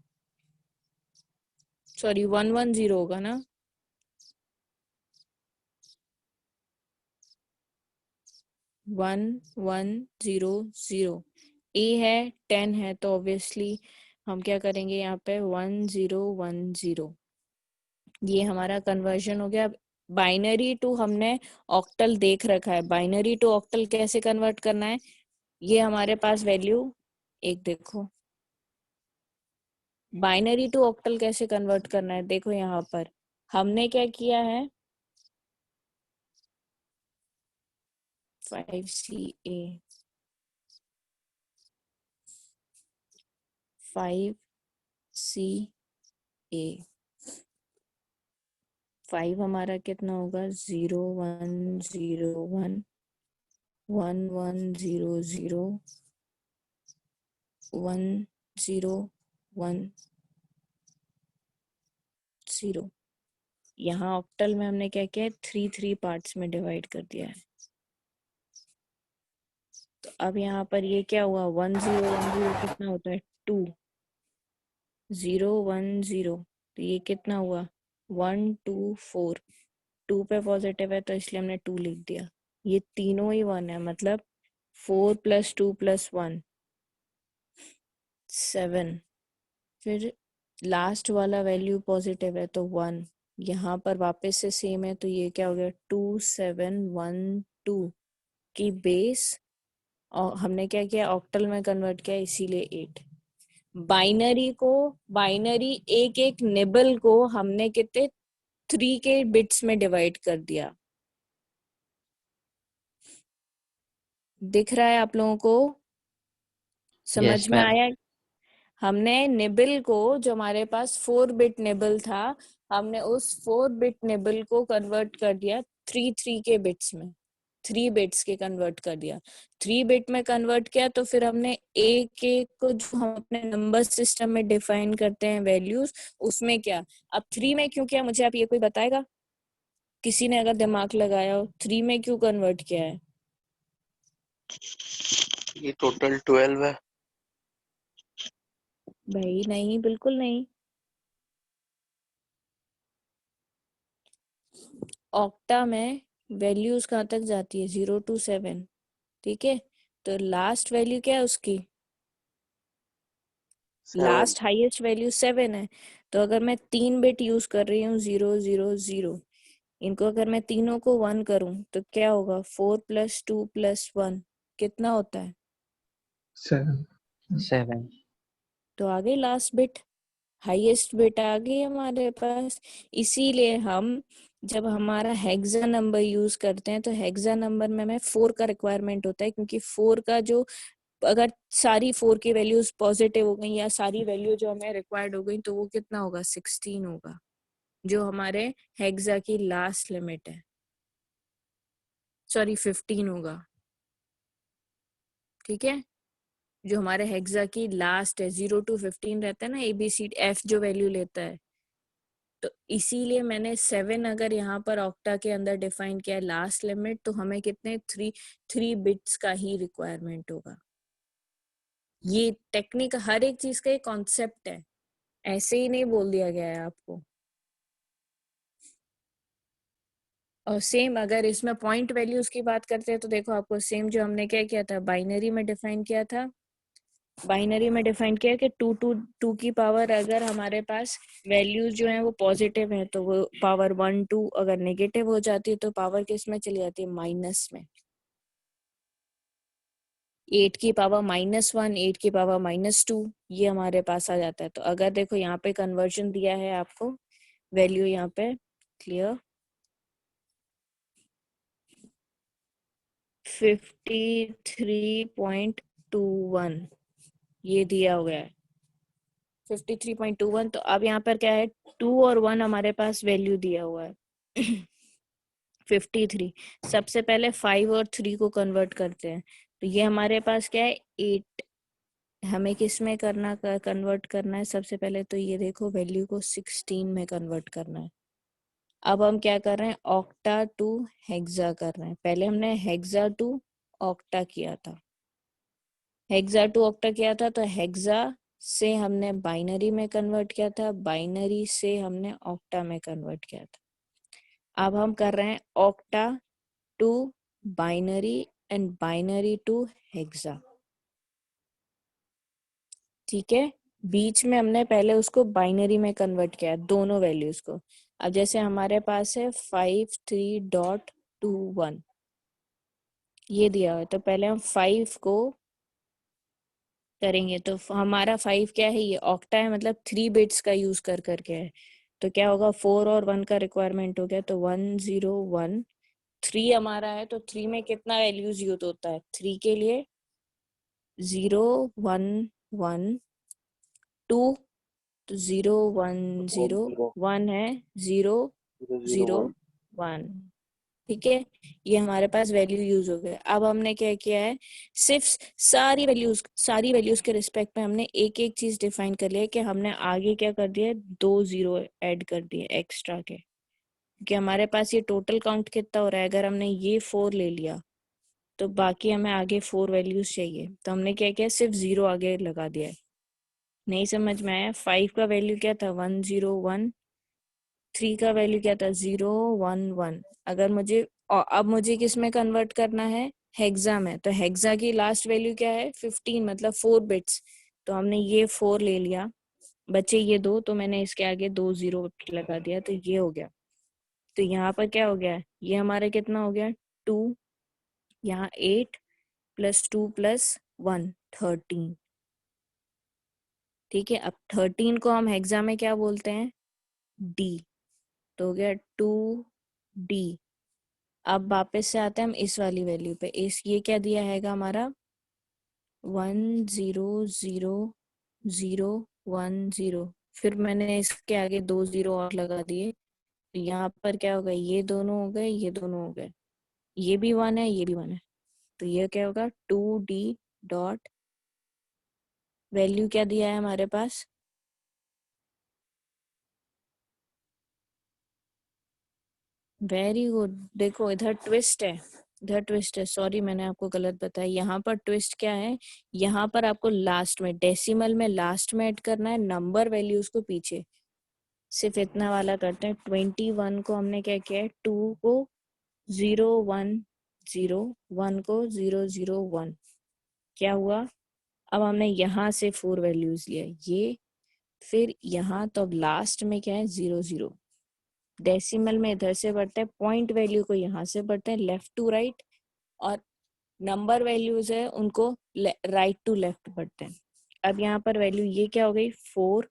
सॉरी 110 होगा ना। 1100। ए है 10 है तो ऑब्वियसली हम क्या करेंगे यहाँ पे 1010। ये हमारा कन्वर्जन हो गया। बाइनरी टू हमने ऑक्टल देख रखा है, बाइनरी टू ऑक्टल कैसे कन्वर्ट करना है, ये हमारे पास वैल्यू एक देखो, बाइनरी टू ऑक्टल कैसे कन्वर्ट करना है। देखो यहाँ पर हमने क्या किया है, 5CA 5CA 5 हमारा कितना होगा 0101 1100 1010। यहाँ ऑक्टल में हमने क्या किया है, 3 पार्ट्स में डिवाइड कर दिया है। तो अब यहाँ पर ये क्या हुआ 1010 कितना होता है 2, 010 तो ये कितना हुआ 124। 2 पे पॉजिटिव है तो इसलिए हमने 2 लिख दिया। ये तीनों ही 1 है, मतलब 4 + 2 + 1 7। फिर लास्ट वाला वैल्यू पॉजिटिव है तो 1, यहाँ पर वापस से सेम है तो ये क्या हो गया 2712 की बेस, और हमने क्या किया ऑक्टल में कन्वर्ट किया इसीलिए 8। बाइनरी को, बाइनरी एक एक निबल को हमने कितने 3 के बिट्स में डिवाइड कर दिया। दिख रहा है आप लोगों को, समझ Yes, में ma'am. आया। हमने निबल को, जो हमारे पास 4 बिट निबल था, हमने उस 4 बिट निबल को कन्वर्ट कर दिया 3 के बिट्स में, 3 बिट्स के कन्वर्ट कर दिया। 3 बिट में कन्वर्ट किया तो फिर हमने एक एक को, जो हम अपने नंबर सिस्टम में डिफाइन करते हैं वैल्यूज, उसमें क्या, अब 3 में क्यों किया, मुझे आप ये कोई बताएगा, किसी ने अगर दिमाग लगाया हो 3 में क्यों कन्वर्ट किया है। ये टोटल 12 है। भाई नहीं, बिल्कुल नहीं। ऑक्टा में वैल्यूज कहाँ तक जाती है 0 to 7, ठीक है। तो लास्ट वैल्यू क्या है उसकी, 7 लास्ट हाईएस्ट वैल्यू 7 है। तो अगर मैं 3 बिट यूज कर रही हूँ 000, इनको अगर मैं तीनों को 1 करूँ तो क्या होगा 4 + 2 + 1 कितना होता है 7. 7। तो आ गई लास्ट बिट, हाईएस्ट बिट आ गई हमारे पास। इसीलिए हम जब हमारा हेक्सा नंबर यूज करते हैं तो हेक्सा नंबर में हमें 4 का रिक्वायरमेंट होता है, क्योंकि 4 का जो, अगर सारी 4 की वैल्यूज पॉजिटिव हो गई या सारी वैल्यू जो हमें रिक्वायर्ड हो गई तो वो कितना होगा 16 होगा, जो हमारे हेक्सा की लास्ट लिमिट है, सॉरी 15 होगा, ठीक है। जो हमारे हेक्सा की लास्ट है 0 to 15 रहता है ना, ABCF जो वैल्यू लेता है, तो इसीलिए मैंने 7 अगर यहाँ पर ऑक्टा के अंदर डिफाइन किया है लास्ट लिमिट, तो हमें कितने 3 बिट्स का ही रिक्वायरमेंट होगा। ये टेक्निक, हर एक चीज का एक कॉन्सेप्ट है, ऐसे ही नहीं बोल दिया गया है आपको। और सेम अगर इसमें पॉइंट वैल्यूज की बात करते हैं तो देखो आपको सेम जो हमने क्या किया था बाइनरी में डिफाइन किया था, बाइनरी में डिफाइन किया कि 2 की पावर अगर हमारे पास वैल्यूज जो है वो पॉजिटिव है तो वो पावर 1 2, अगर नेगेटिव हो जाती है तो पावर किस में चली जाती है माइनस में। 8 की पावर -1, 8 की पावर -2, ये हमारे पास आ जाता है। तो अगर देखो यहाँ पे कन्वर्जन दिया है आपको वैल्यू, यहाँ पे क्लियर 53.21 ये दिया हुआ है 53.21। तो अब यहाँ पर क्या है 2 और 1 हमारे पास वैल्यू दिया हुआ है 53। सबसे पहले 5 और 3 को कन्वर्ट करते हैं, तो ये हमारे पास क्या है 8। हमें किस में करना, कन्वर्ट करना है सबसे पहले, तो ये देखो वैल्यू को 16 में कन्वर्ट करना है। अब हम क्या कर रहे हैं ऑक्टा टू हेक्सा कर रहे हैं। पहले हमने हेक्सा टू ऑक्टा किया था, हेक्सा टू ऑक्टा किया था, तो हेक्सा से हमने बाइनरी में कन्वर्ट किया था, बाइनरी से हमने ऑक्टा में कन्वर्ट किया था। अब हम कर रहे हैं octa to binary and binary to hexa. ठीक है, बीच में हमने पहले उसको बाइनरी में कन्वर्ट किया दोनों वैल्यूज को। अब जैसे हमारे पास है 53.21 ये दिया हुआ है, तो पहले हम 5 को करेंगे। तो हमारा 5 क्या है, ये ऑक्टा है, मतलब 3 बिट्स का यूज कर करके है। तो क्या होगा, 4 और 1 का रिक्वायरमेंट हो गया, तो 1013 हमारा है। तो 3 में कितना वैल्यूज यूज होता है 3 के लिए, 0 1 1 2, तो 0 1 0 1 है, 0 0 1। ठीक है, ये हमारे पास वैल्यू यूज हो गए। अब हमने क्या किया है, सिर्फ सारी वैल्यूज के रिस्पेक्ट में हमने एक एक चीज डिफाइन कर लिया है कि हमने आगे क्या कर दिया है, 2 0 ऐड कर दिए एक्स्ट्रा के, क्योंकि हमारे पास ये टोटल काउंट कितना हो रहा है। अगर हमने ये 4 ले लिया तो बाकी हमें आगे 4 वैल्यूज चाहिए, तो हमने क्या किया, सिर्फ 0 आगे लगा दिया है। नहीं समझ में आया, 5 का वैल्यू क्या था 101, 3 का वैल्यू क्या था 011। अगर मुझे अब मुझे किस में कन्वर्ट करना है, हेक्सा में, तो हेक्सा की लास्ट वैल्यू क्या है 15, मतलब 4 बिट्स। तो हमने ये 4 ले लिया, बचे ये 2, तो मैंने इसके आगे 2 0 लगा दिया, तो ये हो गया। तो यहाँ पर क्या हो गया, ये हमारा कितना हो गया 2, यहाँ 8 + 2 + 1 13। ठीक है, अब 13 को हम हेक्सा में क्या बोलते हैं, डी। तो हो गया 2D। अब वापस से आते हैं हम इस वाली वैल्यू पे। इस ये क्या दिया हैगा हमारा 100010, फिर मैंने इसके आगे 2 0 और लगा दिए। तो यहाँ पर क्या होगा, ये दोनों हो गए, ये दोनों हो गए, ये भी 1 है, ये भी 1 है। तो ये क्या होगा 2D डॉट वैल्यू क्या दिया है हमारे पास, वेरी गुड। देखो इधर ट्विस्ट है, इधर ट्विस्ट है, सॉरी मैंने आपको गलत बताया। यहाँ पर ट्विस्ट क्या है, यहाँ पर आपको लास्ट में डेसिमल में लास्ट में ऐड करना है, नंबर वैल्यूज को पीछे। सिर्फ इतना वाला करते हैं। 21 को हमने क्या किया है, 2 को 0 1 0, 1 को 0 0 1। क्या हुआ, अब हमने यहाँ से 4 वैल्यूज लिया, ये फिर यहाँ, तो अब लास्ट में क्या है 0 0। डेसिमल में इधर से बढ़ते हैं, पॉइंट वैल्यू को यहाँ से बढ़ते हैं लेफ्ट टू राइट, और नंबर वैल्यूज है उनको राइट टू लेफ्ट बढ़ते हैं। अब यहाँ पर वैल्यू ये क्या हो गई 4,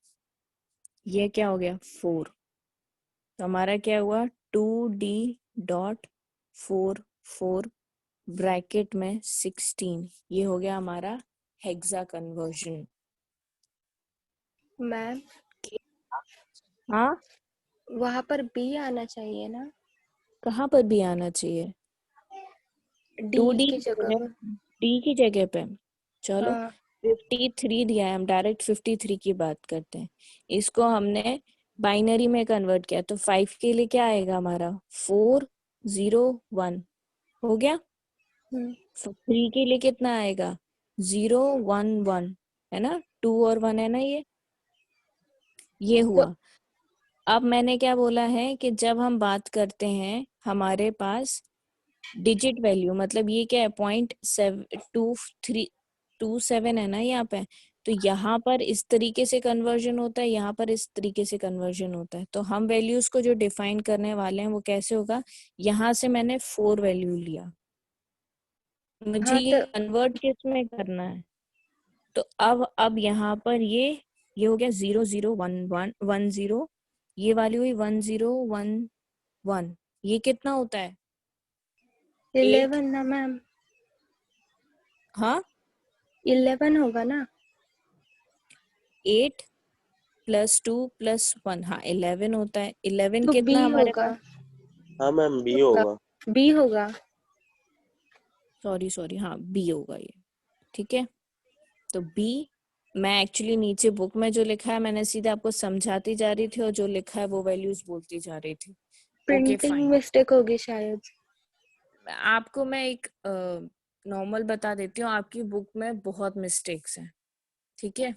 ये क्या हो गया 4। तो हमारा क्या हुआ 2D डॉट 4 4 ब्रैकेट में 16। ये हो गया हमारा हेक्सा कन्वर्जन। मैम हाँ, वहां पर बी आना चाहिए ना, कहाँ पर भी आना चाहिए, डी 2D की जगह पर। डी की जगह पे। चलो हाँ 53 दिया है, हम डायरेक्ट 53 की बात करते हैं। इसको हमने बाइनरी में कन्वर्ट किया, तो 5 के लिए क्या आएगा हमारा 4 0 1 हो गया। 3 के लिए कितना आएगा 0 1 1, है ना, 2 और 1 है ना, ये तो हुआ। अब मैंने क्या बोला है कि जब हम बात करते हैं हमारे पास डिजिट वैल्यू, मतलब ये क्या है 0.2327 है ना यहाँ पे, तो यहाँ पर इस तरीके से कन्वर्जन होता है, यहाँ पर इस तरीके से कन्वर्जन होता है। तो हम वैल्यूज को जो डिफाइन करने वाले हैं वो कैसे होगा, यहाँ से मैंने 4 वैल्यू लिया, मुझे हाँ ये तो कन्वर्ट किस में करना है। तो अब यहाँ पर ये हो गया 0 0 1 1 1 0, ये वाली हुई 1 0 1 1। ये कितना होता है 8। 11 ना मैम, हाँ 11 होगा ना। 8 + 2 + 1, हाँ 11 होता है। 11 तो बी कितना हमारे होगा, पास, हाँ मैम बी होगा। बी होगा। सॉरी हाँ बी होगा ये। ठीक है, तो बी, मैं एक्चुअली नीचे बुक में जो लिखा है मैंने सीधे आपको समझाती जा रही थी, और जो लिखा है वो वैल्यूज बोलती जा रही थी। ओके प्रिंटिंग फाइन, मिस्टेक होगी शायद। आपको मैं एक नॉर्मल बता देती हूँ, आपकी बुक में बहुत मिस्टेक्स हैं। ठीक है,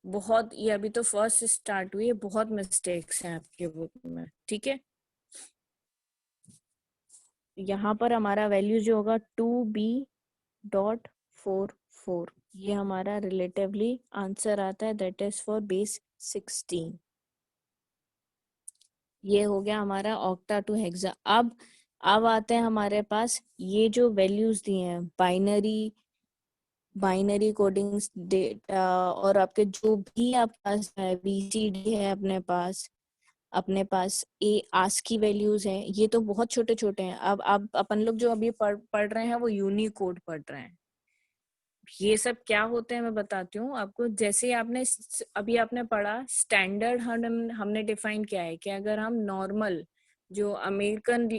बहुत, ये अभी तो फर्स्ट स्टार्ट हुई है, बहुत मिस्टेक्स हैं आपके बुक में। ठीक है, यहाँ पर हमारा वैल्यू जो होगा 2b.44, ये हमारा रिलेटिवली आंसर आता है, दैट इज फॉर बेस 16। ये हो गया हमारा ऑक्टा टू हेक्सा। अब आते हैं हमारे पास ये जो वैल्यूज दिए हैं बाइनरी कोडिंग्स डेटा, और आपके जो भी आपके पास है बीसीडी है अपने पास ए आस्की वैल्यूज हैं, ये तो बहुत छोटे छोटे हैं। अब अपन लोग जो अभी पढ़ रहे हैं वो यूनिकोड पढ़ रहे हैं। ये सब क्या होते हैं मैं बताती हूँ आपको। जैसे अभी आपने पढ़ा स्टैंडर्ड, हमने डिफाइन किया है कि अगर हम नॉर्मल जो अमेरिकन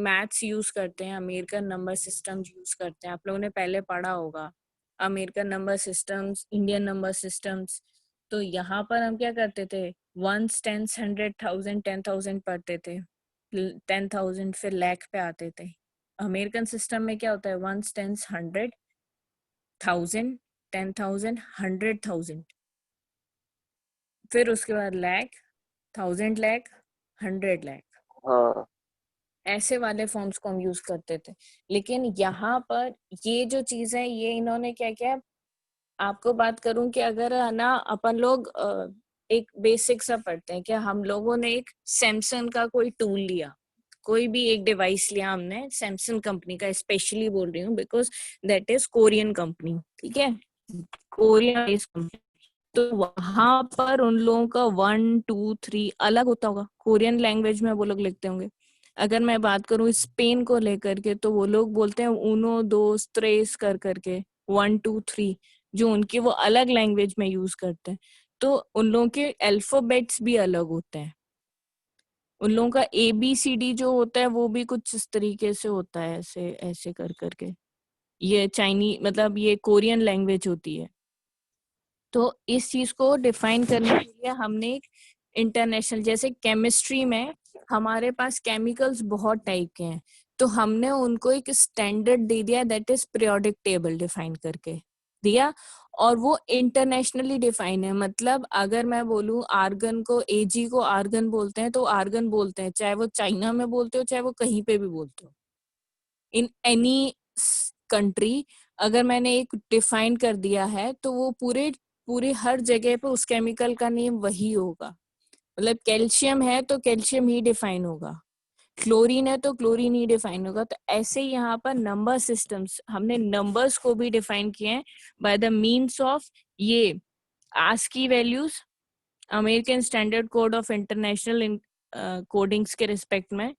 मैथ्स यूज करते हैं, अमेरिकन नंबर सिस्टम यूज करते हैं, आप लोगों ने पहले पढ़ा होगा American number systems, Indian number systems. तो यहाँ पर हम क्या करते थे, 1s 10s 100,000 10,000 पढ़ते थे, 10,000 फिर लाख पे आते थे। अमेरिकन सिस्टम में क्या होता है, 1s 10s 100,000 10,000 100,000, फिर उसके बाद लाख, 1000 लाख, 100 लाख, हाँ ऐसे वाले फॉर्म्स को हम यूज करते थे। लेकिन यहाँ पर ये जो चीज है ये इन्होंने क्या किया, आपको बात करूं कि अगर है ना अपन लोग एक बेसिक सा पढ़ते हैं कि हम लोगों ने एक सैमसंग का कोई टूल लिया, कोई भी एक डिवाइस लिया हमने सैमसंग कंपनी का, स्पेशली बोल रही हूँ because that is Korean company, ठीक है, कोरियन बेस्ड कंपनी। तो वहां पर उन लोगों का 1 2 3 अलग होता होगा, कोरियन लैंग्वेज में वो लोग लिखते होंगे। अगर मैं बात करूं स्पेन को लेकर के, तो वो लोग बोलते हैं 1 2 3 कर करके 1 2 3, जो उनकी वो अलग लैंग्वेज में यूज करते हैं। तो उन लोगों के अल्फाबेट्स भी अलग होते हैं। उन लोगों का ABCD जो होता है वो भी कुछ इस तरीके से होता है, ऐसे ऐसे कर करके। ये चाइनी मतलब ये कोरियन लैंग्वेज होती है। तो इस चीज को डिफाइन करने के लिए हमने एक इंटरनेशनल, जैसे केमिस्ट्री में हमारे पास केमिकल्स बहुत टाइप के हैं, तो हमने उनको एक स्टैंडर्ड दे दिया, that is periodic table define करके दिया, और वो इंटरनेशनली डिफाइन है। मतलब अगर मैं बोलूं आर्गन को, AG को आर्गन बोलते हैं तो आर्गन बोलते हैं, चाहे वो चाइना में बोलते हो चाहे वो कहीं पे भी बोलते हो, इन एनी कंट्री। अगर मैंने एक डिफाइन कर दिया है तो वो पूरे पूरे हर जगह पे उस केमिकल का नेम वही होगा। मतलब कैल्शियम है तो कैल्शियम ही डिफाइन होगा, क्लोरीन है तो क्लोरीन ही डिफाइन होगा। तो ऐसे ही यहाँ पर नंबर सिस्टम्स, हमने नंबर्स को भी डिफाइन किए हैं बाय द मीन्स ऑफ ये ASCII values, American standard code of international codings के रिस्पेक्ट में।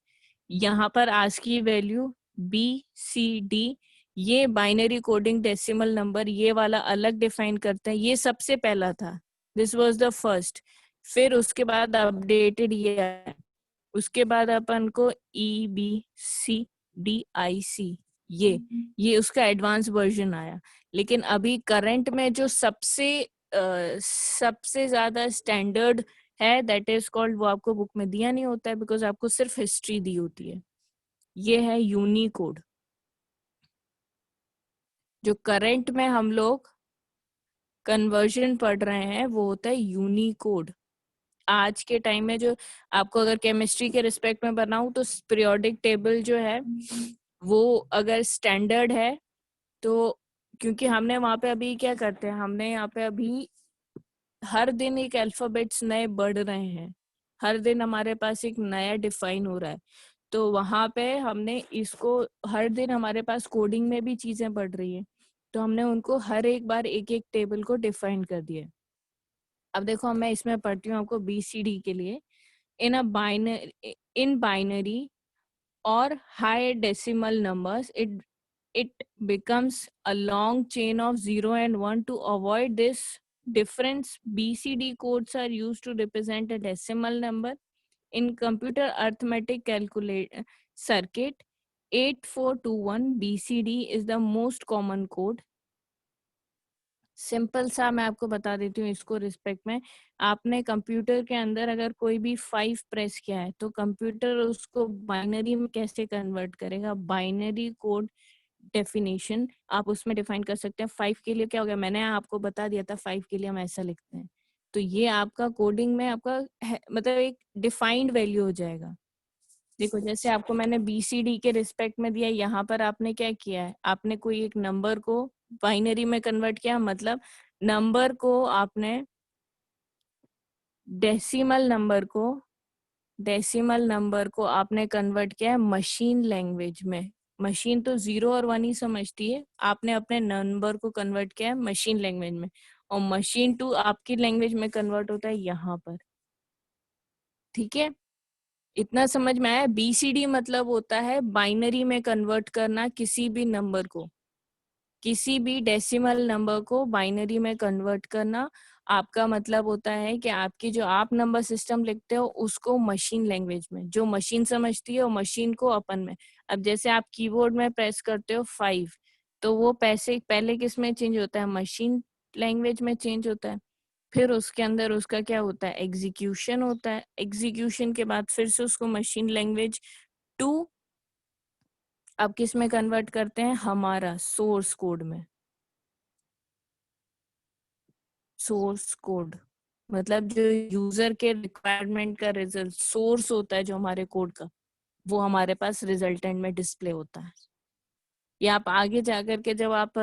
यहाँ पर ASCII वैल्यू BCD, ये बाइनरी कोडिंग डेसिमल नंबर, ये वाला अलग डिफाइन करते हैं। ये सबसे पहला था, दिस वाज द फर्स्ट। फिर उसके बाद अपडेटेड ये आया, उसके बाद अपन को EBCDIC, ये उसका एडवांस वर्जन आया। लेकिन अभी करंट में जो सबसे ज्यादा स्टैंडर्ड है, दैट इज कॉल्ड, वो आपको बुक में दिया नहीं होता है बिकॉज आपको सिर्फ हिस्ट्री दी होती है, ये है यूनिकोड। जो करंट में हम लोग कन्वर्जन पढ़ रहे हैं वो होता है यूनिकोड। आज के टाइम में जो आपको अगर केमिस्ट्री के रिस्पेक्ट में बनाऊं तो पीरियोडिक टेबल जो है वो अगर स्टैंडर्ड है तो, क्योंकि हमने वहां पे अभी क्या करते हैं, हमने यहाँ पे अभी हर दिन एक अल्फाबेट्स नए बढ़ रहे हैं, हर दिन हमारे पास एक नया डिफाइन हो रहा है। तो वहां पे हमने इसको, हर दिन हमारे पास कोडिंग में भी चीजें बढ़ रही है, तो हमने उनको हर एक बार एक एक टेबल को डिफाइन कर दिया। अब देखो मैं इसमें पढ़ती हूँ आपको BCD के लिए। in binary or high decimal numbers, it becomes a long chain of 0 and 1. To avoid this difference, BCD codes are used to represent a decimal number. In computer arithmetic calculate circuit, 8421 BCD is the most common code. Simple सा मैं आपको बता देती हूँ इसको respect में। आपने computer के अंदर अगर कोई भी 5 प्रेस किया है तो कंप्यूटर उसको बाइनरी में कैसे कन्वर्ट करेगा, बाइनरी कोड डेफिनेशन आप उसमें डिफाइन कर सकते हैं। 5 के लिए क्या हो गया, मैंने आपको बता दिया था 5 के लिए हम ऐसा लिखते हैं, तो ये आपका कोडिंग में आपका मतलब एक डिफाइंड वैल्यू हो जाएगा। देखो जैसे आपको मैंने BCD के रिस्पेक्ट में दिया, यहाँ पर आपने क्या किया है, आपने कोई एक नंबर को बाइनरी में कन्वर्ट किया, मतलब नंबर को आपने डेसिमल नंबर को आपने कन्वर्ट किया है मशीन लैंग्वेज में। मशीन तो 0 और 1 ही समझती है, आपने अपने नंबर को कन्वर्ट किया है मशीन लैंग्वेज में, और मशीन टू आपकी लैंग्वेज में कन्वर्ट होता है यहाँ पर। ठीक है, इतना समझ में आया। BCD मतलब होता है बाइनरी में कन्वर्ट करना किसी भी नंबर को, किसी भी डेसिमल नंबर को बाइनरी में कन्वर्ट करना। आपका मतलब होता है कि आपकी जो आप नंबर सिस्टम लिखते हो उसको मशीन लैंग्वेज में, जो मशीन समझती है, और मशीन को अपन में। अब जैसे आप कीबोर्ड में प्रेस करते हो 5, तो वो पैसे पहले किस में चेंज होता है, मशीन लैंग्वेज में चेंज होता है। फिर उसके अंदर उसका क्या होता है, एग्जीक्यूशन होता है। एग्जीक्यूशन के बाद फिर से उसको मशीन लैंग्वेज टू अब किस में कन्वर्ट करते हैं, हमारा सोर्स कोड में। सोर्स कोड मतलब जो यूजर के रिक्वायरमेंट का रिजल्ट सोर्स होता है जो हमारे कोड का, वो हमारे पास रिजल्टेंट में डिस्प्ले होता है। ये आप आगे जाकर के जब आप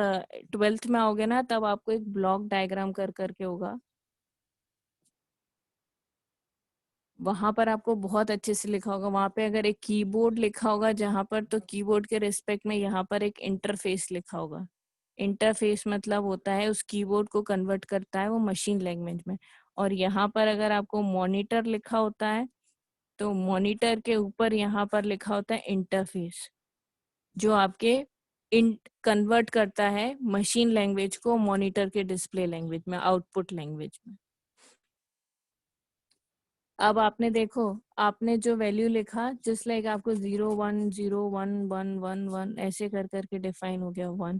12th में आओगे ना, तब आपको एक ब्लॉक डायग्राम कर करके होगा, वहां पर आपको बहुत अच्छे से लिखा होगा। वहां पे अगर एक कीबोर्ड लिखा होगा जहां पर, तो कीबोर्ड के रिस्पेक्ट में यहाँ पर एक इंटरफेस लिखा होगा। इंटरफेस मतलब होता है उस कीबोर्ड को कन्वर्ट करता है वो मशीन लैंग्वेज में। और यहाँ पर अगर आपको मॉनिटर लिखा होता है, तो मॉनिटर के ऊपर यहाँ पर लिखा होता है इंटरफेस, जो आपके कन्वर्ट करता है मशीन लैंग्वेज को मॉनिटर के डिस्प्ले लैंग्वेज में, आउटपुट लैंग्वेज में। अब आपने देखो, आपने जो वैल्यू लिखा, जस्ट लाइक आपको 0 1 0 1 1 1 1 ऐसे कर करके डिफाइन हो गया 1।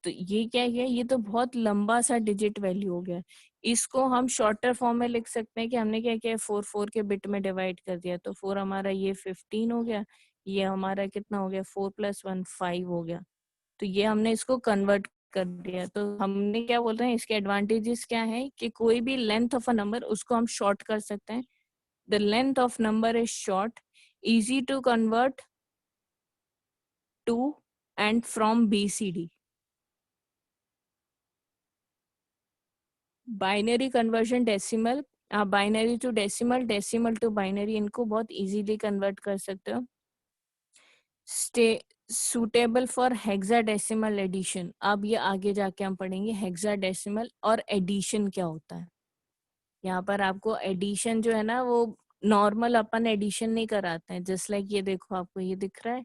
तो ये क्या है, ये तो बहुत लंबा सा डिजिट वैल्यू हो गया। इसको हम शॉर्टर फॉर्म में लिख सकते हैं कि हमने क्या किया, 4 4 के बिट में डिवाइड कर दिया। तो 4 हमारा ये 15 हो गया, ये हमारा कितना हो गया, 4 + 1 5 हो गया। तो ये हमने इसको कन्वर्ट कर दिया। तो हमने क्या बोल रहे हैं, इसके एडवांटेजेस क्या है कि कोई भी लेंथ ऑफ अ नंबर उसको हम शॉर्ट कर सकते हैं। The length of number is short, easy to convert to and from BCD. Binary conversion decimal, आप binary to decimal, decimal to binary, इनको बहुत इजीली कन्वर्ट कर सकते हो। सुटेबल फॉर हेक्साडेसिमल एडिशन, अब ये आगे जाके हम पढ़ेंगे हेक्साडेसिमल और एडिशन क्या होता है। यहाँ पर आपको एडिशन जो है ना, वो नॉर्मल अपन एडिशन नहीं कराते हैं। जस्ट लाइक ये देखो, आपको ये दिख रहा है,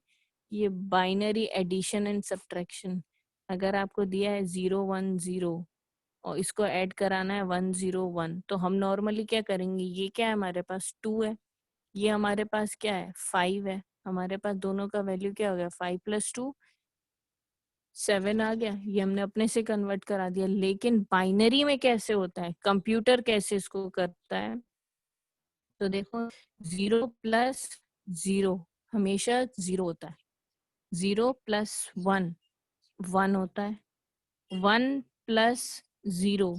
ये बाइनरी एडिशन एंड सब्ट्रैक्शन। अगर आपको दिया है 0 1 0 और इसको ऐड कराना है 1 0 1, तो हम नॉर्मली क्या करेंगे, ये क्या है हमारे पास 2 है, ये हमारे पास क्या है 5 है, हमारे पास दोनों का वैल्यू क्या हो गया, 5 + 2 7 आ गया। ये हमने अपने से कन्वर्ट करा दिया। लेकिन बाइनरी में कैसे होता है, कंप्यूटर कैसे इसको करता है, तो देखो 0 + 0 हमेशा 0 होता है, 0 + 1 1 होता है, 1 + 0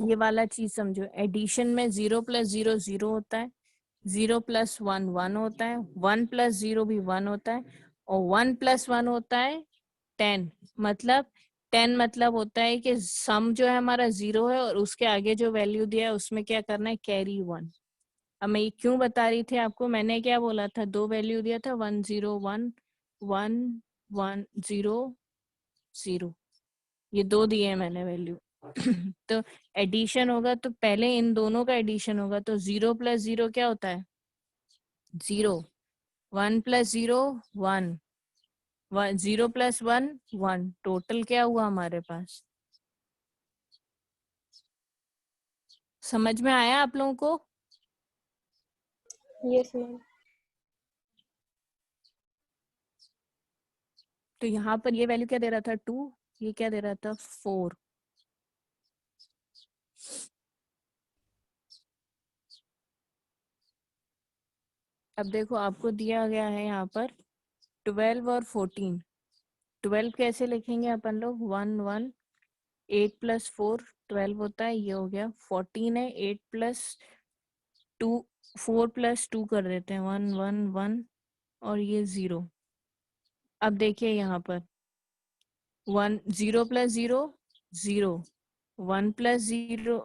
ये वाला चीज समझो। एडिशन में 0 + 0 0 होता है, 0 + 1 1 होता है, 1 + 0 भी 1 होता है, और 1 + 1 होता है 10। मतलब 10 मतलब होता है कि सम जो है हमारा 0 है, और उसके आगे जो वैल्यू दिया है उसमें क्या करना है, कैरी 1। अब मैं ये क्यों बता रही थी आपको, मैंने क्या बोला था, 2 वैल्यू दिया था, 1 0 1 1 1 0 0, ये 2 दिए हैं मैंने वैल्यू। तो एडिशन होगा तो पहले इन दोनों का एडिशन होगा, तो 0 + 0 क्या होता है 0, 1 + 0 1, 0 + 1 1, टोटल क्या हुआ हमारे पास। समझ में आया आप लोगों को। Yes ma'am. तो यहाँ पर ये वैल्यू क्या दे रहा था 2, ये क्या दे रहा था 4। अब देखो आपको दिया गया है यहाँ पर 12 और 14। 12 कैसे लिखेंगे अपन लोग, 1 1 8 + 4 12 होता है, ये हो गया। 14 है, 8 + 2 4 + 2 कर देते हैं, 1 1 1 और ये 0। अब देखिए यहाँ पर 1 0 + 0 0, 1 + 0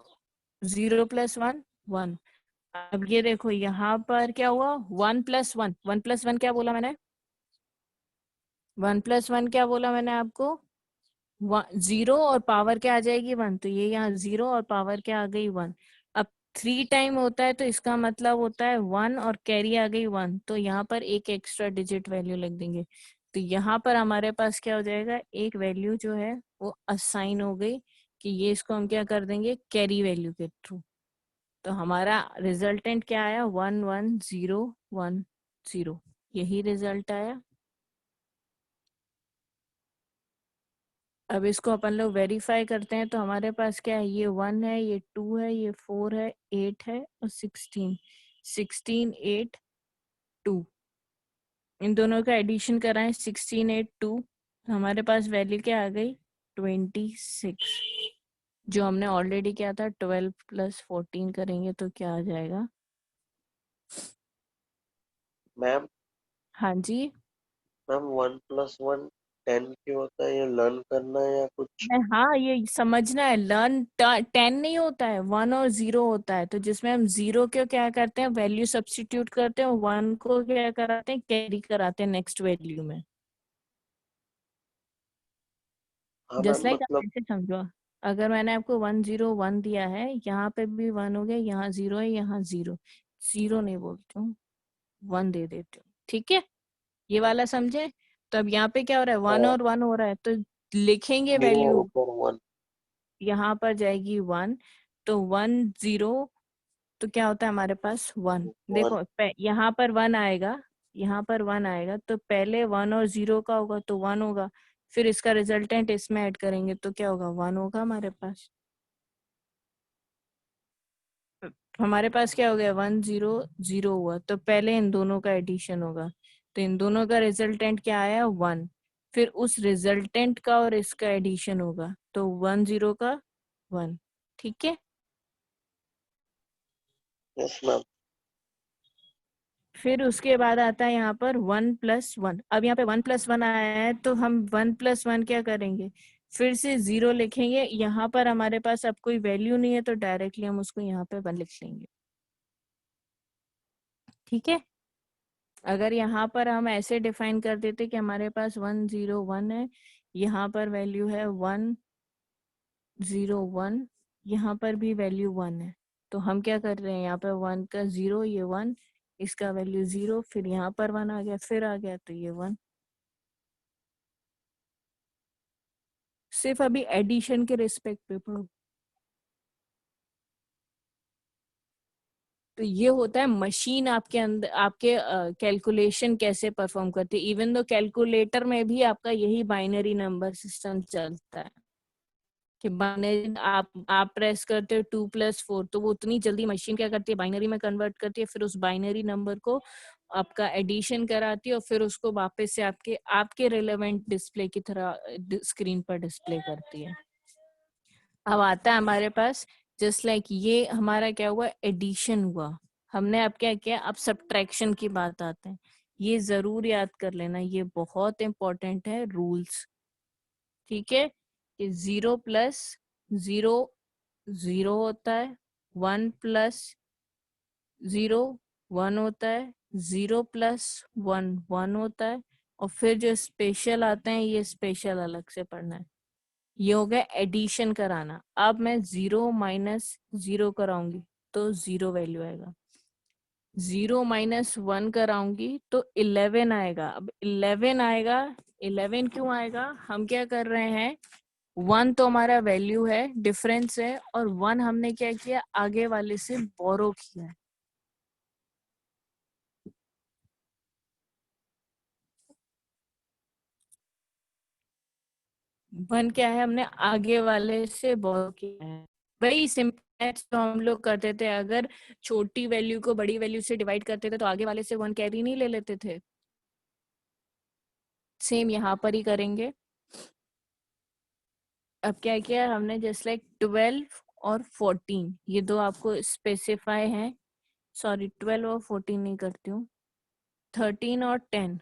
0 + 1 1। अब ये देखो यहाँ पर क्या हुआ, 1 + 1 1 + 1 क्या बोला मैंने, 1 + 1 क्या बोला मैंने आपको, 0 और पावर क्या आ जाएगी 1, तो ये यहाँ 0 और पावर क्या आ गई 1। अब 3 टाइम होता है तो इसका मतलब होता है 1 और कैरी आ गई 1, तो यहाँ पर एक एक्स्ट्रा डिजिट वैल्यू लिख देंगे। तो यहाँ पर हमारे पास क्या हो जाएगा, एक वैल्यू जो है वो असाइन हो गई कि ये इसको हम क्या कर देंगे, कैरी वैल्यू के थ्रू। तो हमारा रिजल्टेंट क्या आया, 1 1 0 1 0, यही रिजल्ट आया। अब इसको अपन लोग वेरीफाई करते हैं, तो हमारे पास क्या है, ये 1 है, ये 2 है, ये 4 है, 8 है और 16 16 8 2। इन दोनों का एडिशन कराएं, 16 8 2, हमारे पास वैल्यू क्या आ गई, 26। जो हमने ऑलरेडी किया था 12 + 14 करेंगे तो क्या आ जाएगा। मैम हाँ जी, 1 + 1 10 क्यों होता है, ये लर्न करना है या कुछ? हाँ ये समझना है, लर्न 10 नहीं होता है, 1 और 0 होता है। तो जिसमें हम 0 को क्या करते हैं, वैल्यू सब्स्टिट्यूट करते हैं, 1 को क्या कराते हैं, कैरी कराते हैं नेक्स्ट वैल्यू में। हाँ जस्ट मैम, लाइक आप मतलब ऐसे समझो, अगर मैंने आपको 1 0 1 दिया है, यहाँ पे भी 1 हो गया, यहाँ 0 है, यहाँ 0 0 नहीं बोलती हूँ, 1 दे देती हूँ, ठीक है, ये वाला समझे। तो अब यहाँ पे क्या हो रहा है, 1 और 1 हो रहा है, तो लिखेंगे 0 वैल्यू, ऊपर 1। यहाँ पर जाएगी 1, तो 1 0, तो क्या होता है हमारे पास 1। 1 देखो यहाँ पर 1 आएगा, यहाँ पर 1 आएगा, तो पहले 1 और 0 का होगा तो 1 होगा, फिर इसका रिजल्टेंट इसमें ऐड करेंगे तो क्या होगा, 1 होगा हमारे पास। हमारे पास क्या हो गया, 1 0 0 हुआ, तो पहले इन दोनों का एडिशन होगा, तो इन दोनों का रिजल्टेंट क्या आया 1, फिर उस रिजल्टेंट का और इसका एडिशन होगा, तो 1 0 का 1, ठीक है। Yes ma'am. फिर उसके बाद आता है यहाँ पर 1 + 1। अब यहाँ पे 1 + 1 आया है, तो हम 1 + 1 क्या करेंगे, फिर से 0 लिखेंगे। यहाँ पर हमारे पास अब कोई वैल्यू नहीं है, तो डायरेक्टली हम उसको यहाँ पे 1 लिख लेंगे, ठीक है। अगर यहाँ पर हम ऐसे डिफाइन कर देते कि हमारे पास 1 0 1 है, यहाँ पर वैल्यू है 1 0 1, यहाँ पर भी वैल्यू 1 है, तो हम क्या कर रहे हैं, यहाँ पर 1 का 0, ये 1, इसका वैल्यू 0, फिर यहाँ पर 1 आ गया, फिर आ गया, तो ये 1। सिर्फ अभी एडिशन के रिस्पेक्ट पे पढ़ो। तो ये होता है मशीन आपके अंदर, आपके कैलकुलेशन कैसे परफॉर्म करती है। इवन दो कैलकुलेटर में भी आपका यही बाइनरी नंबर सिस्टम चलता है कि बाइनरी आप प्रेस करते हो 2 + 4, तो वो उतनी जल्दी मशीन क्या करती है, बाइनरी में कन्वर्ट करती है, फिर उस बाइनरी नंबर को आपका एडिशन कराती है और फिर उसको वापस से आपके आपके रिलेवेंट डिस्प्ले की तरह स्क्रीन पर डिस्प्ले करती है। अब आता है हमारे पास, जस्ट लाइक ये हमारा क्या हुआ, एडिशन हुआ, हमने अब क्या किया, अब सब्ट्रैक्शन की बात आते हैं। ये जरूर याद कर लेना, ये बहुत इंपॉर्टेंट है रूल्स, ठीक है। कि 0 + 0 0 होता है, 1 + 0 1 होता है, 0 + 1 1 होता है, और फिर जो स्पेशल आते हैं ये स्पेशल अलग से पढ़ना है। ये हो गया एडिशन कराना। अब मैं 0 - 0 कराऊंगी तो 0 वैल्यू आएगा, 0 - 1 कराऊंगी तो 11 आएगा। अब 11 आएगा, 11 क्यों आएगा, हम क्या कर रहे हैं, 1 तो हमारा वैल्यू है, डिफरेंस है, और 1 हमने क्या किया, आगे वाले से बोरो किया है। वन क्या है, हमने आगे वाले से बोरो किया है। वही सिंपल तो हम लोग करते थे, अगर छोटी वैल्यू को बड़ी वैल्यू से डिवाइड करते थे तो आगे वाले से 1 कैरी नहीं ले लेते थे। सेम यहाँ पर ही करेंगे। अब क्या किया हमने, जस्ट लाइक 12 और 14, ये दो आपको स्पेसिफाई है सॉरी 12 और 14 नहीं करती हूँ, 13 और 10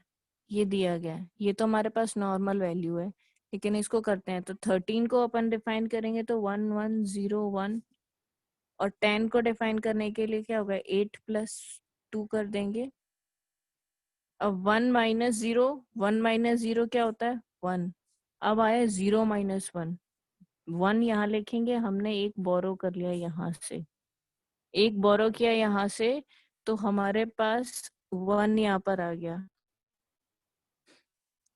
ये दिया गया है, ये तो हमारे पास नॉर्मल वैल्यू है, लेकिन इसको करते हैं तो 13 को अपन डिफाइन करेंगे तो 1 1 0 1, और 10 को डिफाइन करने के लिए क्या होगा 8 प्लस 2 कर देंगे। अब 1 माइनस 0, 1 माइनस 0 क्या होता है 1, अब आया 0 माइनस 1, 1 यहाँ लिखेंगे, हमने एक बोरो कर लिया यहाँ से, एक बोरो किया यहाँ से, तो हमारे पास 1 यहाँ पर आ गया।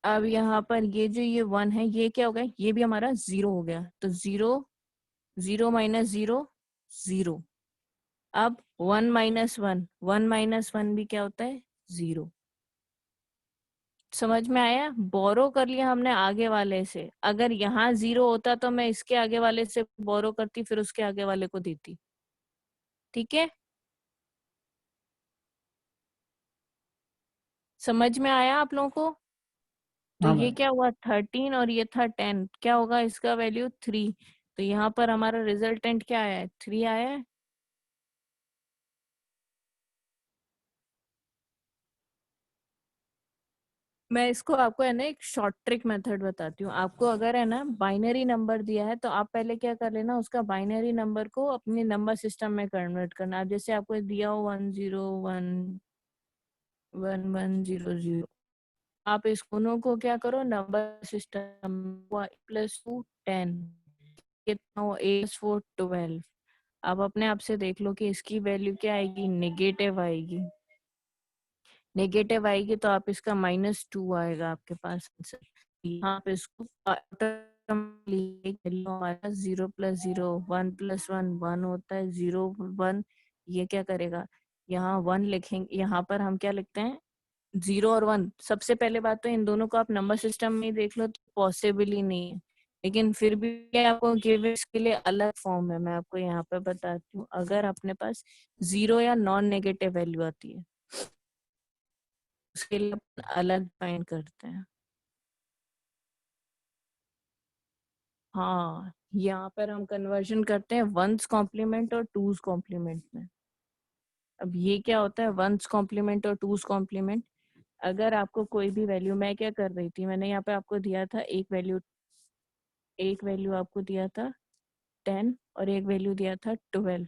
अब यहाँ पर ये जो ये 1 है ये क्या हो गया, ये भी हमारा 0 हो गया, तो 0 0 माइनस 0 0। अब 1 माइनस 1, 1 माइनस 1 भी क्या होता है 0। समझ में आया, बोरो कर लिया हमने आगे वाले से, अगर यहाँ 0 होता तो मैं इसके आगे वाले से बोरो करती फिर उसके आगे वाले को देती। ठीक है, समझ में आया आप लोगों को? तो हाँ ये मैम। क्या हुआ 13 और ये था 10, क्या होगा इसका वैल्यू 3, तो यहाँ पर हमारा रिजल्टेंट क्या आया है 3 आया है। मैं इसको आपको है ना एक शॉर्ट ट्रिक मेथड बताती हूँ। आपको अगर है ना बाइनरी नंबर दिया है तो आप पहले क्या कर लेना, उसका बाइनरी नंबर को अपने नंबर सिस्टम में कन्वर्ट करना। अब जैसे आपको दिया हो 1011100, आप इस दोनों को क्या करो नंबर सिस्टम +2 10, कितना हो 8 4 12। आप अपने आप से देख लो कि इसकी वैल्यू क्या आएगी, नेगेटिव आएगी। नेगेटिव आएगी तो आप इसका -2 आएगा आपके पास आंसर। यहाँ पे इसको हमारा 0 + 0 1 + 1 1 होता है, 0 1 ये क्या करेगा, यहाँ 1 लिखेंगे, यहाँ पर हम क्या लिखते हैं 0 और 1। सबसे पहले बात तो इन दोनों को आप नंबर सिस्टम में ही देख लो तो पॉसिबल ही नहीं है, लेकिन फिर भी आपको गिव के लिए अलग फॉर्म है, मैं आपको यहाँ पे बताती हूँ। अगर अपने पास 0 या नॉन नेगेटिव वैल्यू आती है उसके लिए अपन अलग फाइंड करते हैं। हाँ, यहाँ पर हम कन्वर्जन करते हैं वंस कॉम्प्लीमेंट और टूज कॉम्प्लीमेंट में। अब ये क्या होता है वंस कॉम्प्लीमेंट और टूज कॉम्प्लीमेंट, अगर आपको कोई भी वैल्यू, मैं क्या कर रही थी, मैंने यहाँ पे आपको दिया था एक वैल्यू आपको दिया था 10 और एक वैल्यू दिया था 12।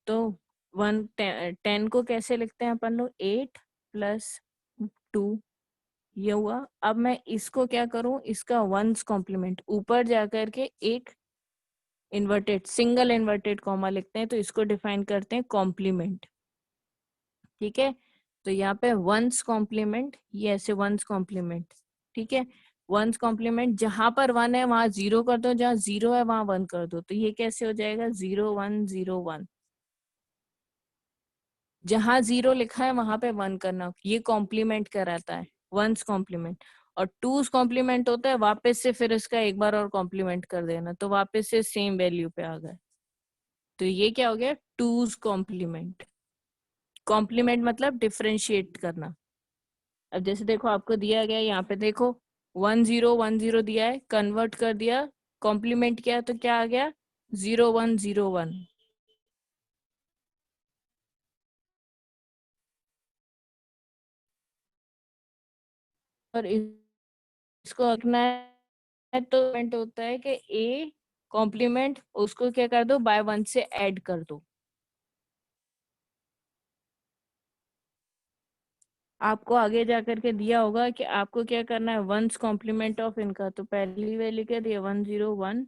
तो 10 को कैसे लिखते हैं अपन लोग 8 + 2, ये हुआ। अब मैं इसको क्या करूं, इसका वंस कॉम्प्लीमेंट ऊपर जाकर के एक इन्वर्टेड सिंगल इन्वर्टेड कॉमा लिखते हैं, तो इसको डिफाइन करते हैं कॉम्प्लीमेंट। ठीक है, तो यहाँ पे वंस कॉम्प्लीमेंट, ये ऐसे वंस कॉम्प्लीमेंट। ठीक है, वंस कॉम्प्लीमेंट जहां पर 1 है वहां 0 कर दो, जहां 0 है वहां 1 कर दो, तो ये कैसे हो जाएगा 0 1 0 1। जहां 0 लिखा है वहां पे 1 करना, ये कॉम्प्लीमेंट कराता है वंस कॉम्प्लीमेंट। और टूज कॉम्प्लीमेंट होता है वापस से फिर इसका एक बार और कॉम्प्लीमेंट कर देना, तो वापस से सेम वैल्यू पे आ गए, तो ये क्या हो गया टूज कॉम्प्लीमेंट। कॉम्प्लीमेंट मतलब डिफरेंशिएट करना। अब जैसे देखो आपको दिया गया यहाँ पे देखो 1 0 1 0 दिया है, कन्वर्ट कर दिया, कॉम्प्लीमेंट किया तो क्या आ गया 0 1 0 1। और इसको रखना है तो होता है कि ए कॉम्प्लीमेंट उसको क्या कर दो बाय 1 से ऐड कर दो। आपको आगे जाकर के दिया होगा कि आपको क्या करना है वंस कॉम्प्लीमेंट ऑफ इनका, तो पहली वैल्यू क्या दिया 1 0 1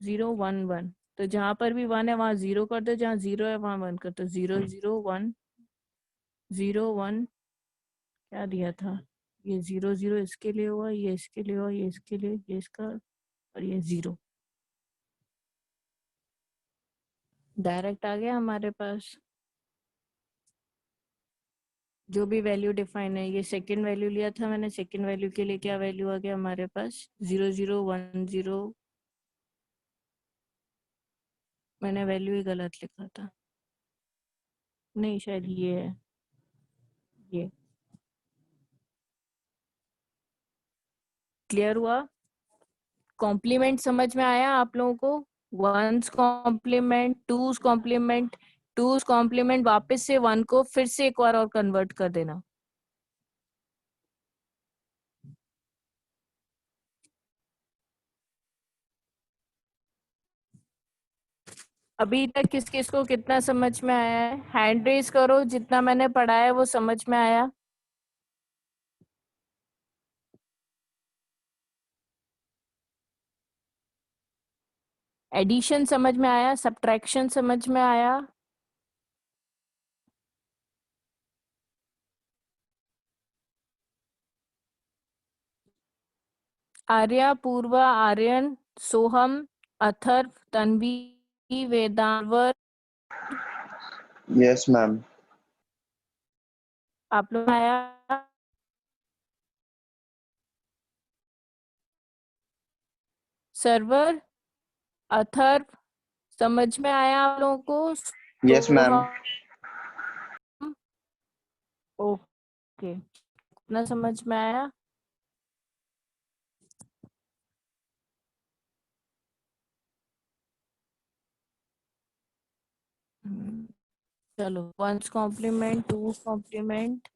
0 1 1, तो जहां पर भी 1 है वहां 0 कर दो, जहां 0 है वहां 1 कर दो। 0 0 1 0 1 क्या दिया था, ये 0 0 इसके लिए हुआ, ये इसके लिए हुआ, ये इसके लिए, ये इसका, और ये 0 डायरेक्ट आ गया हमारे पास। जो भी वैल्यू डिफाइन है, ये सेकंड वैल्यू लिया था मैंने, सेकंड वैल्यू के लिए क्या वैल्यू आ गया हमारे पास 0 0 1 0, मैंने वैल्यू ही गलत लिखा था, नहीं शायद ये है, ये क्लियर हुआ। कॉम्प्लीमेंट समझ में आया आप लोगों को, one's complement two's complement 2's complement वापस से 1 को फिर से एक बार और कन्वर्ट कर देना। अभी तक किस किस को कितना समझ में आया है? हैंड रेज करो, जितना मैंने पढ़ाया है वो समझ में आया। एडिशन समझ में आया, सब्ट्रैक्शन समझ में आया। आर्या, पूर्वा, आर्यन, सोहम, अथर्व, तन्वी, वेदांवर, यस मैम। आप लोग आया? सर्वर, अथर्व, समझ में आया आप लोगों को? Yes ma'am. सोहम, ओके, कितना समझ में आया? चलो, 1's complement, 2's complement.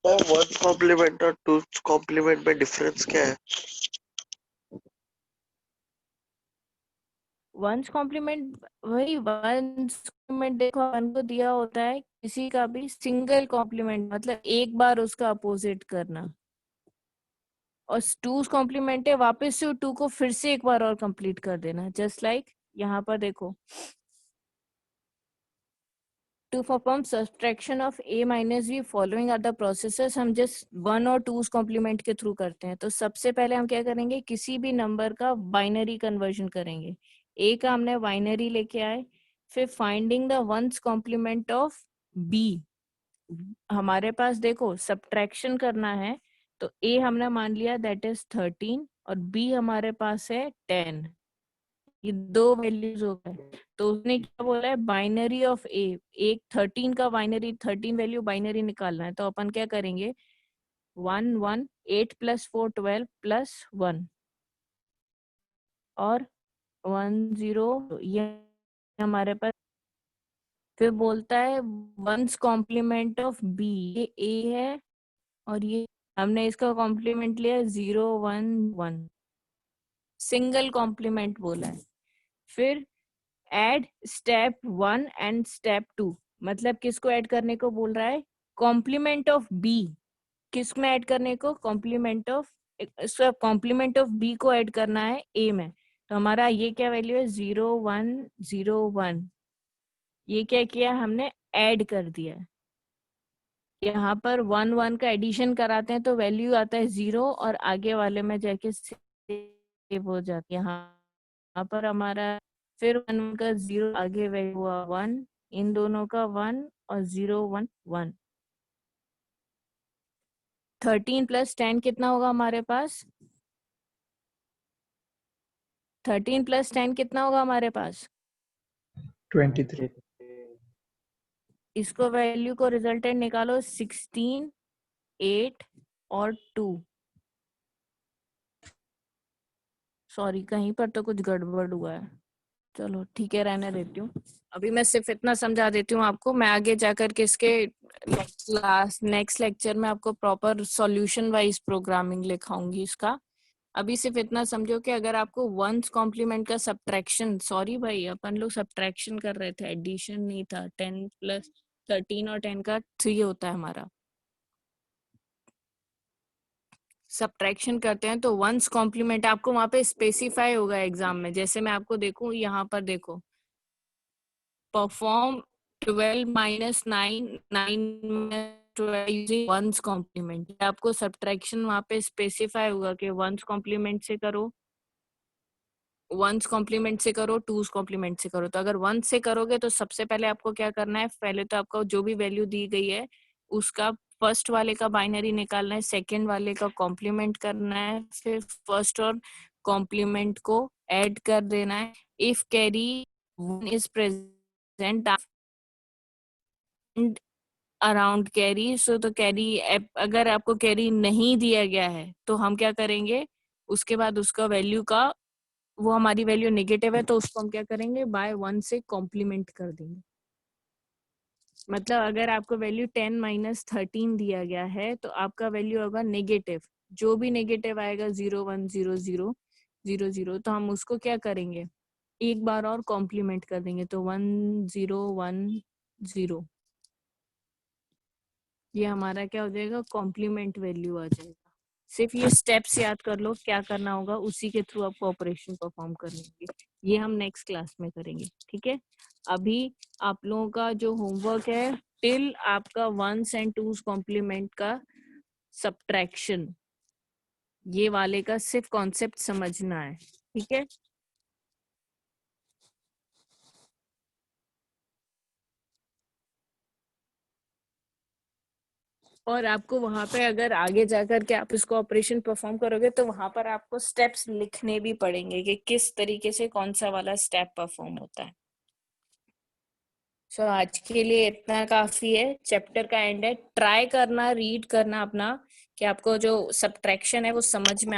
1 complement और 2 कॉम्प्लीमेंट में डिफरेंस क्या है? 1's कॉम्प्लीमेंट वही 1's कॉम्प्लीमेंट, देखो 1 को दिया होता है किसी का भी सिंगल कॉम्प्लीमेंट, मतलब एक बार उसका अपोजिट करना, और 2's कॉम्प्लीमेंट है वापस से 2 को फिर से एक बार और कंप्लीट कर देना। जस्ट लाइक यहाँ पर देखो, to perform subtraction of a minus b following are the processes, हम जस्ट 1 और 2's कॉम्प्लीमेंट के थ्रू करते हैं। तो सबसे पहले हम क्या करेंगे, किसी भी नंबर का बाइनरी कन्वर्जन करेंगे। a का हमने बाइनरी लेके आए, फिर finding the 1's complement of b। हमारे पास देखो सब्ट्रैक्शन करना है, तो a हमने मान लिया दैट इज 13 और b हमारे पास है 10। ये दो वैल्यूज हो गए, तो उसने क्या बोला है, बाइनरी ऑफ ए, एक 13 का बाइनरी, 13 वैल्यू बाइनरी निकालना है। तो अपन क्या करेंगे, 1 1 8 + 4 12 +1 और 1 0, ये हमारे पास। फिर बोलता है 1's कॉम्प्लीमेंट ऑफ बी, ये ए है और ये हमने इसका कॉम्प्लीमेंट लिया 0 1 1, सिंगल कॉम्प्लीमेंट बोला है। फिर एड स्टेप 1 एंड स्टेप 2, मतलब किसको ऐड करने को बोल रहा है, कॉम्प्लीमेंट ऑफ बी। किस में ऐड करने को, complement of, complement of B को ऐड करना है ए में। तो हमारा ये क्या वैल्यू है, 0 1 0 1, ये क्या किया हमने, ऐड कर दिया है। यहाँ पर 1 1 का एडिशन कराते हैं तो वैल्यू आता है 0 और आगे वाले में जाके सेव हो जाती है। यहाँ पर हमारा फिर 1 का 0 आगे वैल्यू हुआ 1, इन दोनों का 1 और 0 1 1। 13 + 10 कितना होगा हमारे पास, 13 + 10 कितना होगा हमारे पास, 23। इसको वैल्यू को रिजल्टेंट निकालो, 16 8 और 2। सॉरी, कहीं पर तो कुछ गड़बड़ हुआ है, चलो ठीक है, रहने देती हूँ। अभी मैं सिर्फ इतना समझा देती हूँ आपको, मैं आगे जाकर के इसके नेक्स्ट लेक्चर में आपको प्रॉपर सॉल्यूशन वाइज प्रोग्रामिंग लिखाऊंगी इसका। अभी सिर्फ इतना समझो कि अगर आपको 1's कॉम्प्लीमेंट का सब्ट्रैक्शन, सॉरी भाई अपन लोग सब्ट्रैक्शन कर रहे थे, एडिशन नहीं था, 10 + 13 और 10 का 3 होता है हमारा, सब्ट्रैक्शन करते हैं तो 1's कॉम्प्लीमेंट आपको वहां पे स्पेसिफाई होगा एग्जाम में। जैसे मैं आपको देखूं, यहाँ पर देखो, परफॉर्म 12 - 9 9 12 यूजिंग 1's कॉम्प्लीमेंट, आपको सब्ट्रैक्शन वहां पे स्पेसिफाई होगा कि 1's कॉम्प्लीमेंट से करो, 1's कॉम्प्लीमेंट से करो, 2's कॉम्प्लीमेंट से करो। तो अगर 1 से करोगे तो सबसे पहले आपको क्या करना है, पहले तो आपको जो भी वैल्यू दी गई है उसका फर्स्ट वाले का बाइनरी निकालना है, सेकंड वाले का कॉम्प्लीमेंट करना है, फिर फर्स्ट और कॉम्प्लीमेंट को ऐड कर देना है। If carry 1 is present around carry, so तो कैरी, अगर आपको कैरी नहीं दिया गया है तो हम क्या करेंगे, उसके बाद उसका वैल्यू का वो हमारी वैल्यू नेगेटिव है तो उसको हम क्या करेंगे, बाय 1 से कॉम्प्लीमेंट कर देंगे। मतलब अगर आपको वैल्यू 10 माइनस 13 दिया गया है तो आपका वैल्यू होगा नेगेटिव, जो भी नेगेटिव आएगा 0 1 0 0 0 0, तो हम उसको क्या करेंगे, एक बार और कॉम्प्लीमेंट कर देंगे, तो 1 0 1 0, ये हमारा क्या हो जाएगा, कॉम्प्लीमेंट वैल्यू आ जाएगा। सिर्फ ये स्टेप्स याद कर लो, क्या करना होगा, उसी के थ्रू आपको ऑपरेशन परफॉर्म करने होंगे। ये हम नेक्स्ट क्लास में करेंगे, ठीक है। अभी आप लोगों का जो होमवर्क है, टिल आपका 1s and 2s कॉम्प्लीमेंट का सब्ट्रैक्शन, ये वाले का सिर्फ कॉन्सेप्ट समझना है, ठीक है। और आपको वहां पे अगर आगे जाकर के आप इसको ऑपरेशन परफॉर्म करोगे तो वहां पर आपको स्टेप्स लिखने भी पड़ेंगे कि किस तरीके से कौन सा वाला स्टेप परफॉर्म होता है। सो आज के लिए इतना काफी है, चैप्टर का एंड है। ट्राई करना, रीड करना अपना, कि आपको जो सब्ट्रैक्शन है वो समझ में